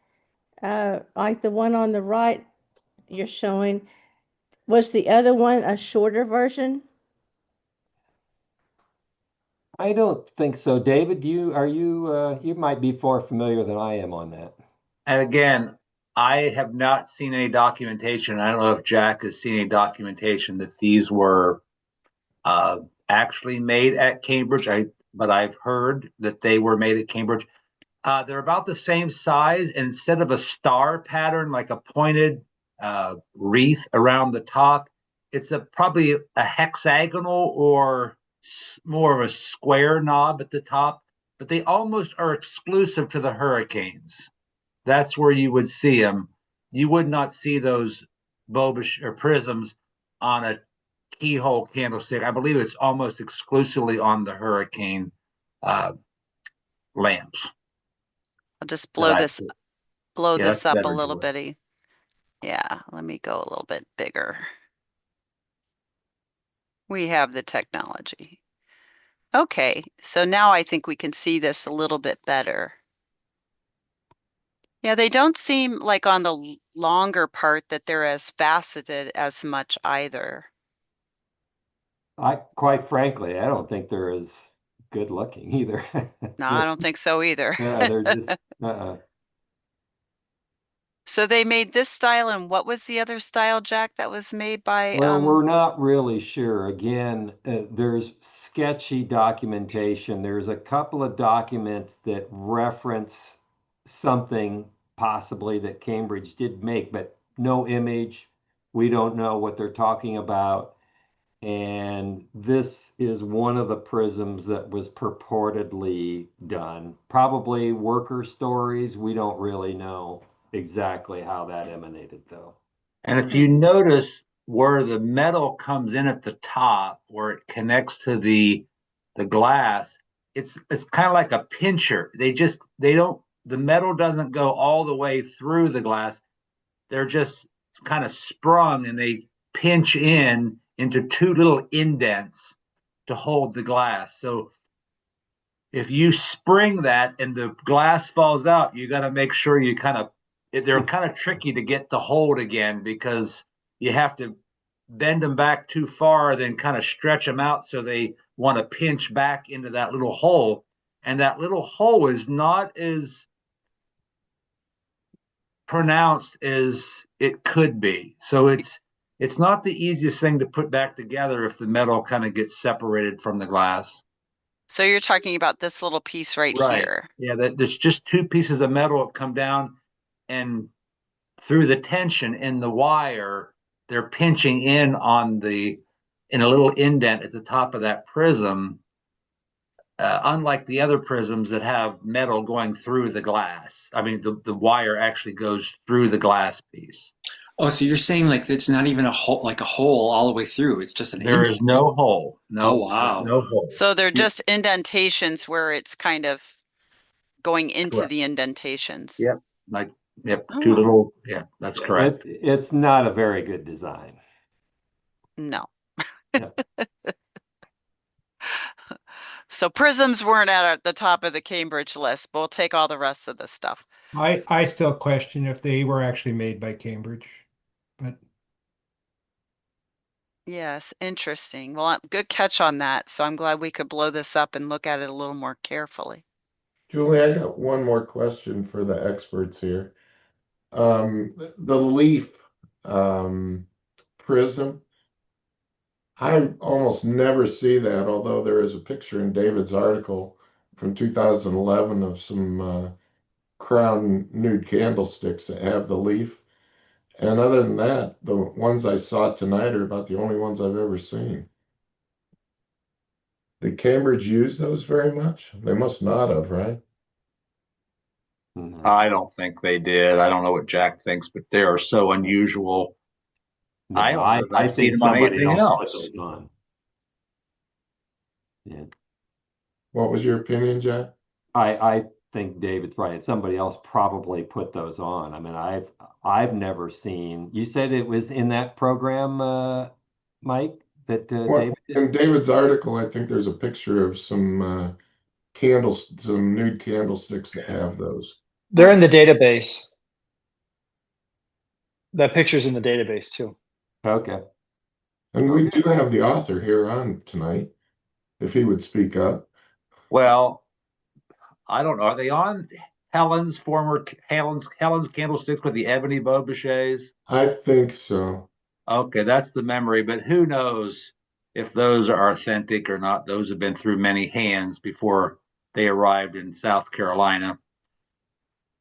like the one on the right you're showing, was the other one a shorter version? I don't think so. David, you might be more familiar than I am on that. And again, I have not seen any documentation. I don't know if Jack has seen any documentation that these were uh, actually made at Cambridge. But I've heard that they were made at Cambridge. They're about the same size. Instead of a star pattern, like a pointed wreath around the top, it's probably a hexagonal or more of a square knob at the top. But they almost are exclusive to the hurricanes. That's where you would see them. You would not see those bulbous or prisms on a keyhole candlestick. I believe it's almost exclusively on the hurricane uh, lamps I'll just that I. blow Yeah, this that's up a better, little Julie. bitty. Yeah, let me go a little bit bigger. We have the technology. Okay, so now I think we can see this a little bit better. Yeah, they don't seem like on the longer part that they're as faceted as much either. Quite frankly, I don't think they're as good looking either. No, I don't think so either. Yeah, they're just So they made this style, and what was the other style, Jack, that was made by Well, we're not really sure. Again, there's sketchy documentation. There's a couple of documents that reference something possibly that Cambridge did make, but no image. We don't know what they're talking about. And this is one of the prisms that was purportedly done. Probably worker stories. We don't really know exactly how that emanated, though. And if you notice where the metal comes in at the top, where it connects to the glass, it's kind of like a pincher. They don't the metal doesn't go all the way through the glass. They're just kind of sprung and they pinch in into two little indents to hold the glass. So if you spring that and the glass falls out, you got to make sure you they're kind of tricky to get to hold again because you have to bend them back too far, then kind of stretch them out so they want to pinch back into that little hole. And that little hole is not as pronounced as it could be. So it's not the easiest thing to put back together if the metal kind of gets separated from the glass. So you're talking about this little piece right here. Yeah, there's just two pieces of metal that come down, and through the tension in the wire, they're pinching in in a little indent at the top of that prism. Unlike the other prisms that have metal going through the glass. I mean, the wire actually goes through the glass piece. Oh, so you're saying like it's not even a hole, like a hole all the way through. It's just an There is no hole. No, oh, wow. no hole. So they're just indentations where it's kind of going into Correct. the indentations. Yep. Two little, that's correct. It's not a very good design. No. Yeah. So prisms weren't at the top of the Cambridge list, but we'll take all the rest of the stuff. I still question if they were actually made by Cambridge, but Yes, interesting. Well, good catch on that. So I'm glad we could blow this up and look at it a little more carefully. Julie, I got one more question for the experts here. The leaf prism, I almost never see that, although there is a picture in David's article from 2011 of some crown nude candlesticks that have the leaf. And other than that, the ones I saw tonight are about the only ones I've ever seen. Did Cambridge use those very much? They must not have, right? I don't think they did. I don't know what Jack thinks, but they are so unusual. No, I don't know if I've seen think them on somebody anything else put else. those on. Yeah. What was your opinion, Jack? I think David's right. Somebody else probably put those on. I mean, I've never seen. You said it was in that program, Mike, that Well, David did? in David's article, I think there's a picture of some candles, some nude candlesticks that have those. They're in the database. That picture's in the database too. Okay. And we do have the author here on tonight, if he would speak up. Well, I don't know. Are they on Helen's candlesticks with the ebony Beaubouchers? I think so. Okay, that's the memory, but who knows if those are authentic or not? Those have been through many hands before they arrived in South Carolina.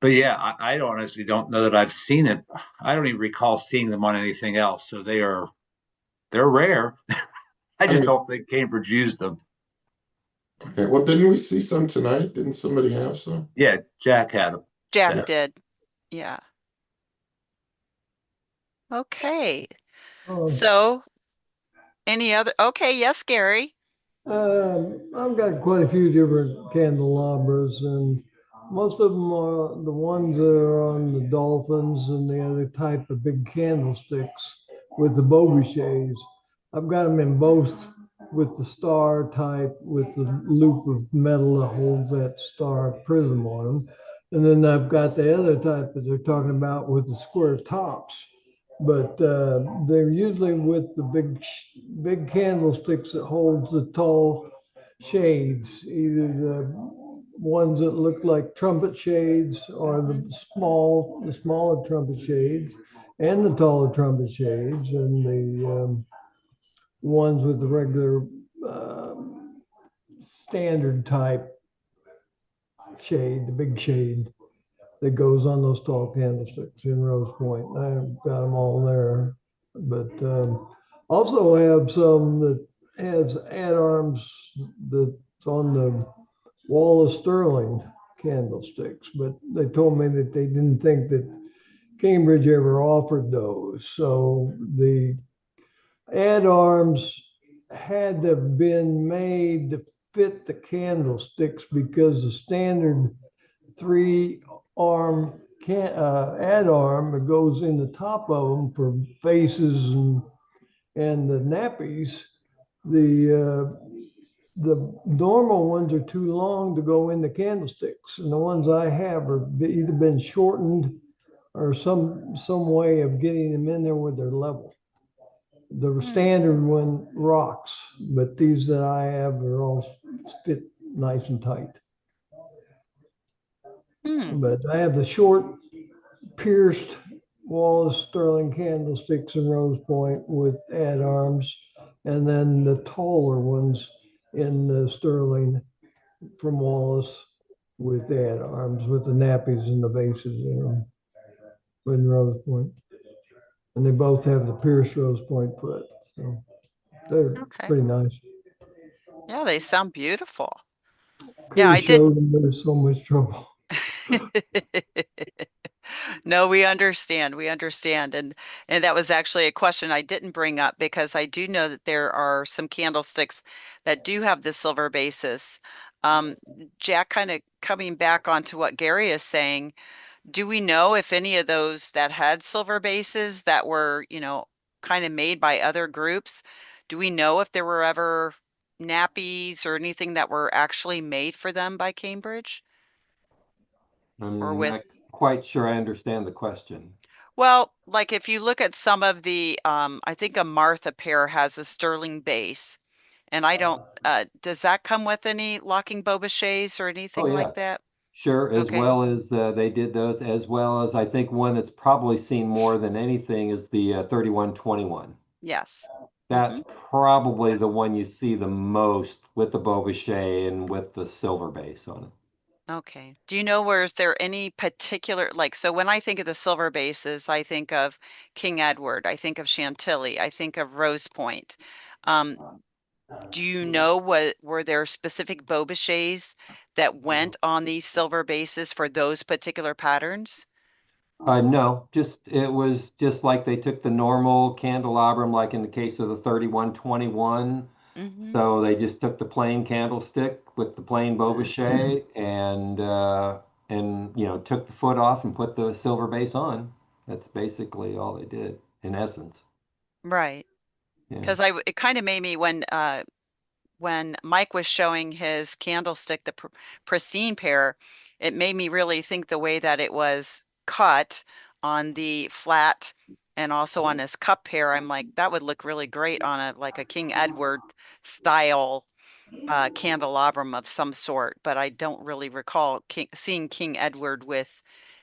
But yeah, I honestly don't know that I've seen it. I don't even recall seeing them on anything else. So they're rare. I just don't think Cambridge used them. Okay, well, didn't we see some tonight? Didn't somebody have some? Yeah, Jack had them. Jack did. Yeah. Okay. So any other? Okay, yes, Gary. I've got quite a few different candelabras, and most of them are the ones that are on the dolphins and the other type of big candlesticks with the Beaubouchers. I've got them in both with the star type with the loop of metal that holds that star prism on them. And then I've got the other type that they're talking about with the square tops. But they're usually with the big candlesticks that holds the tall shades, either the ones that look like trumpet shades or the smaller trumpet shades and the taller trumpet shades and the ones with the regular standard type shade, the big shade that goes on those tall candlesticks in Rose Point. I've got them all there, but also have some that has add arms that's on the Wallace Sterling candlesticks, but they told me that they didn't think that Cambridge ever offered those. So the add arms had to have been made to fit the candlesticks because the standard three arm add arm that goes in the top of them for faces and the nappies, the normal ones are too long to go in the candlesticks, and the ones I have are either been shortened or some way of getting them in there where they're level. The standard one rocks, but these that I have are all fit nice and tight. But I have the short pierced Wallace Sterling candlesticks in Rose Point with add arms, and then the taller ones in the Sterling from Wallace with add arms with the nappies and the bases in them in Rose Point. And they both have the pierced Rose Point foot. So they're pretty nice. Yeah, they sound beautiful. Couldn't show them, there's so much trouble. No, we understand. We understand. And that was actually a question I didn't bring up because I do know that there are some candlesticks that do have the silver basis. Jack, kind of coming back onto what Gary is saying, do we know if any of those that had silver bases that were, kind of made by other groups, do we know if there were ever nappies or anything that were actually made for them by Cambridge? I'm not quite sure I understand the question. Well, like if you look at some of the, I think a Martha pair has a sterling base, and I don't, does that come with any locking Bobaches or anything like that? Sure, as well as they did those, as well as I think one that's probably seen more than anything is the 3121. Yes. That's probably the one you see the most with the Bobachet and with the silver base on it. Okay. Do you know is there any particular, like, so when I think of the silver bases, I think of King Edward, I think of Chantilly, I think of Rose Point. Do you know were there specific Bobachets that went on these silver bases for those particular patterns? No, it was just like they took the normal candelabrum, like in the case of the 3121. So they just took the plain candlestick with the plain Bobachet and took the foot off and put the silver base on. That's basically all they did in essence. Right. Because it kind of made me when Mike was showing his candlestick, the pristine pair, it made me really think the way that it was cut on the flat and also on his cup pair. I'm like, that would look really great on a King Edward style candelabrum of some sort, but I don't really recall seeing King Edward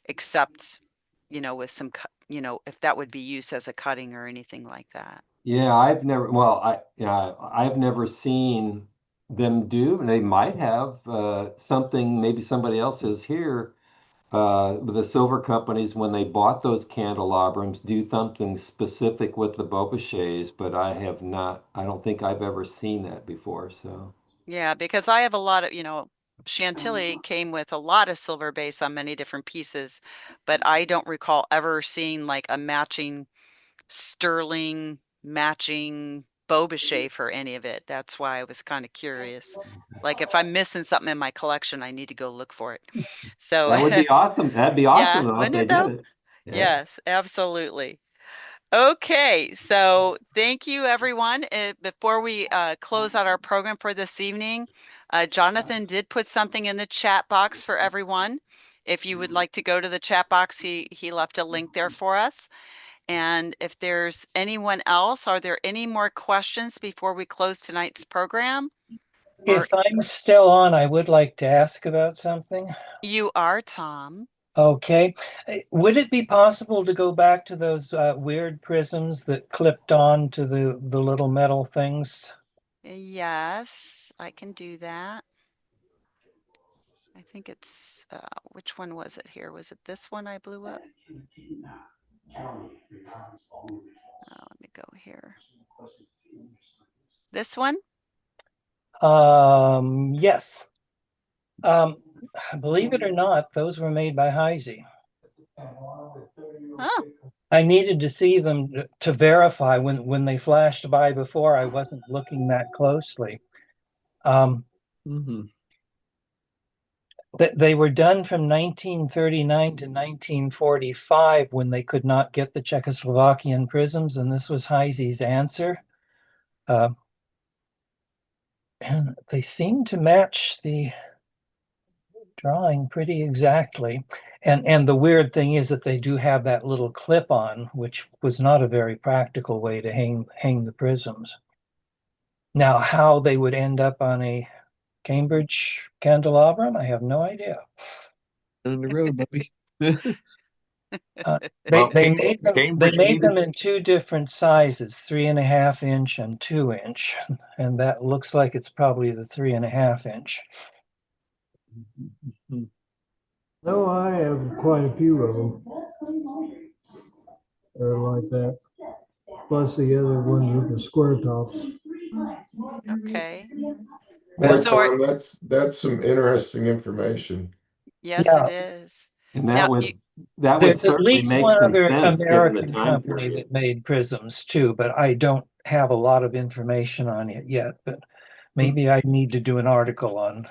except, with some, if that would be used as a cutting or anything like that. Yeah, I've never seen them do, and they might have something, maybe somebody else is here, the silver companies, when they bought those candelabrums, do something specific with the Bobachets, but I don't think I've ever seen that before, so. Yeah, because I have a lot of, Chantilly came with a lot of silver base on many different pieces, but I don't recall ever seeing like a matching sterling matching Bobachet for any of it. That's why I was kind of curious. Like if I'm missing something in my collection, I need to go look for it. So That would be awesome. That'd be awesome yeah, though if wouldn't they it though? did it. Yeah. Yes, absolutely. Okay, so thank you, everyone. Before we close out our program for this evening, Jonathan did put something in the chat box for everyone. If you would like to go to the chat box, he left a link there for us. And if there's anyone else, are there any more questions before we close tonight's program? If I'm still on, I would like to ask about something. You are, Tom. Okay. Would it be possible to go back to those weird prisms that clipped on to the little metal things? Yes, I can do that. I think it's, which one was it here? Was it this one I blew up? Let me go here. This one? Yes. Believe it or not, those were made by Heisey. Oh. I needed to see them to verify when they flashed by before. I wasn't looking that closely. They were done from 1939 to 1945 when they could not get the Czechoslovakian prisms, and this was Heisey's answer. And they seem to match the drawing pretty exactly. And the weird thing is that they do have that little clip on, which was not a very practical way to hang the prisms. Now, how they would end up on a Cambridge candelabrum, I have no idea. On the road, Bubby. They made them in two different sizes, 3.5 inch and 2 inch, and that looks like it's probably the 3.5 inch. No, I have quite a few of them. They're like that. Plus the other ones with the square tops. Okay. Boy, So Tom, that's some interesting information. Yes, Yeah. it is. And Now, that would There's at certainly least make one some other sense given the American time company period. that made prisms too, but I don't have a lot of information on it yet. But maybe I need to do an article on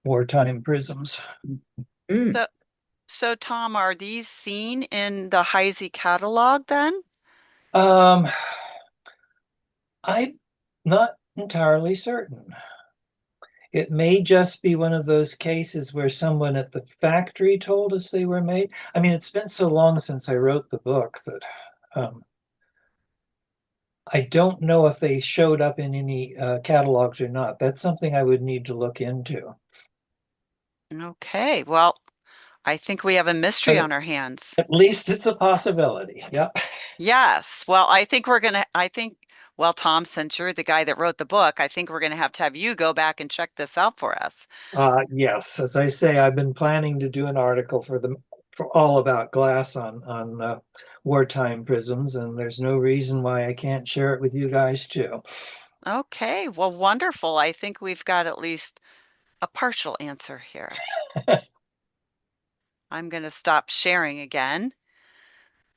wartime prisms. So Tom, are these seen in the Heisey catalog then? I'm not entirely certain. It may just be one of those cases where someone at the factory told us they were made. I mean, it's been so long since I wrote the book that I don't know if they showed up in any catalogs or not. That's something I would need to look into. Okay, well, I think we have a mystery on our hands. At least it's a possibility. Yep. Yes. Well, well, Tom, since you're the guy that wrote the book, I think we're going to have you go back and check this out for us. Yes, as I say, I've been planning to do an article for all about glass on wartime prisms, and there's no reason why I can't share it with you guys too. Okay, well, wonderful. I think we've got at least a partial answer here. I'm going to stop sharing again.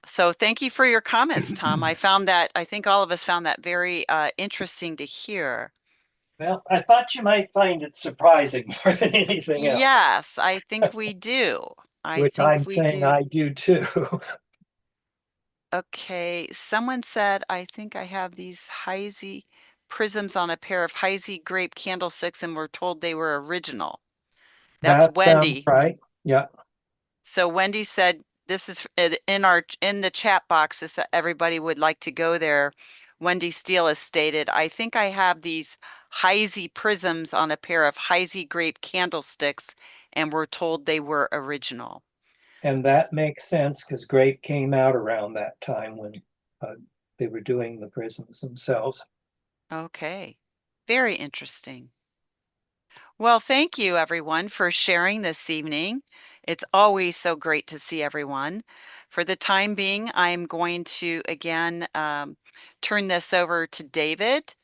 So thank you for your comments, Tom. I think all of us found that very interesting to hear. Well, I thought you might find it surprising more than anything else. Yes, I think we do. Which I'm saying I do too. Okay, someone said, I think I have these Heisey prisms on a pair of Heisey grape candlesticks and we're told they were original. That's That Wendy. Right. Yeah. So Wendy said this is in the chat box is that everybody would like to go there. Wendy Steele has stated, I think I have these Heisey prisms on a pair of Heisey grape candlesticks and we're told they were original. And that makes sense because grape came out around that time when they were doing the prisms themselves. Okay, very interesting. Well, thank you everyone for sharing this evening. It's always so great to see everyone. For the time being, I'm going to again turn this over to David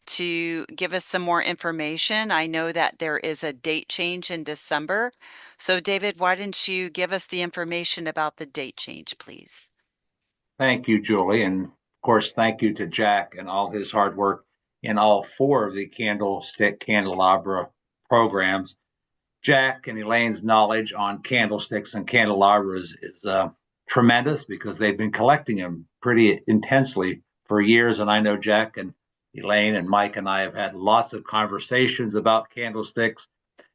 to give us some more information. I know that there is a date change in December. So David, why don't you give us the information about the date change, please? Thank you, Julie. And of course, thank you to Jack and all his hard work in all 4 of the candlestick candelabra programs. Jack and Elaine's knowledge on candlesticks and candelabras is tremendous because they've been collecting them pretty intensely for years. And I know Jack and Elaine and Mike and I have had lots of conversations about candlesticks.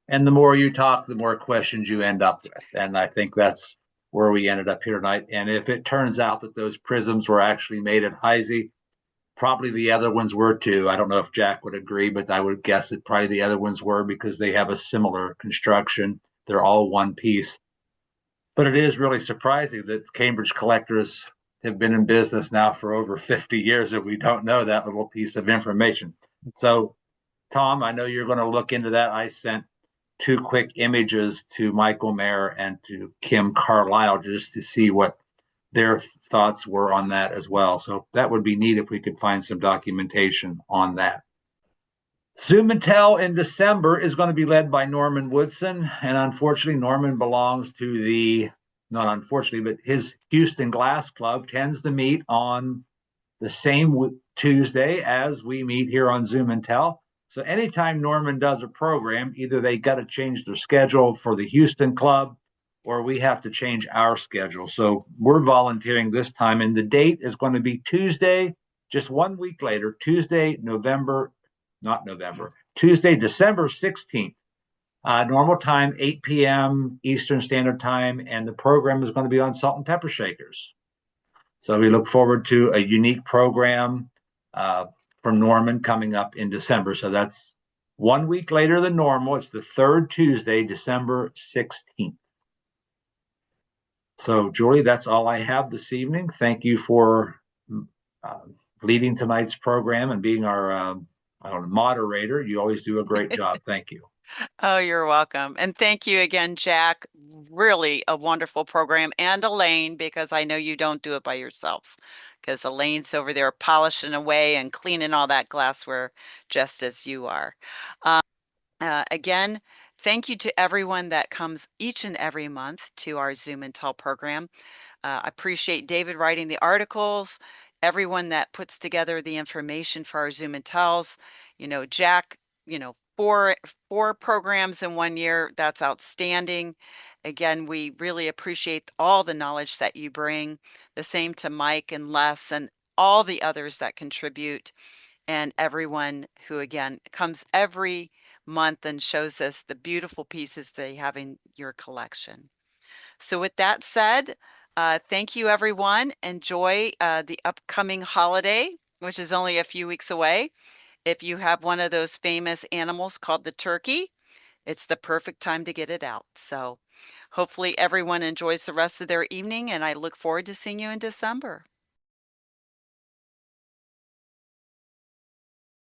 And the more you talk, the more questions you end up with. And I think that's where we ended up here tonight. And if it turns out that those prisms were actually made at Heisey, probably the other ones were too. I don't know if Jack would agree, but I would guess that probably the other ones were because they have a similar construction. They're all one piece. But it is really surprising that Cambridge collectors have been in business now for over 50 years and we don't know that little piece of information. So, Tom, I know you're going to look into that. I sent 2 quick images to Michael Mayer and to Kim Carlisle just to see what their thoughts were on that as well. So that would be neat if we could find some documentation on that. Zoom and Tell in December is going to be led by Norman Woodson. And unfortunately, Norman belongs to not unfortunately, but his Houston Glass Club tends to meet on the same Tuesday as we meet here on Zoom and Tell. So anytime Norman does a program, either they got to change their schedule for the Houston Club or we have to change our schedule. So we're volunteering this time, and the date is going to be Tuesday, just 1 week later, Tuesday, Tuesday, December 16th. Normal time, 8 p.m. Eastern Standard Time, and the program is going to be on salt and pepper shakers. So we look forward to a unique program from Norman coming up in December. So that's 1 week later than normal. It's the third Tuesday, December 16th. So, Julie, that's all I have this evening. Thank you for leading tonight's program and being our moderator. You always do a great job. Thank you. Oh, you're welcome. And thank you again, Jack. Really a wonderful program. And Elaine, because I know you don't do it by yourself, because Elaine's over there polishing away and cleaning all that glassware just as you are. Again, thank you to everyone that comes each and every month to our Zoom and Tell program. I appreciate David writing the articles, everyone that puts together the information for our Zoom and Tells. Jack, 4 programs in 1 year, that's outstanding. Again, we really appreciate all the knowledge that you bring. The same to Mike and Les and all the others that contribute, and everyone who, again, comes every month and shows us the beautiful pieces they have in your collection. So with that said, thank you, everyone. Enjoy the upcoming holiday, which is only a few weeks away. If you have one of those famous animals called the turkey, it's the perfect time to get it out. So hopefully everyone enjoys the rest of their evening, and I look forward to seeing you in December.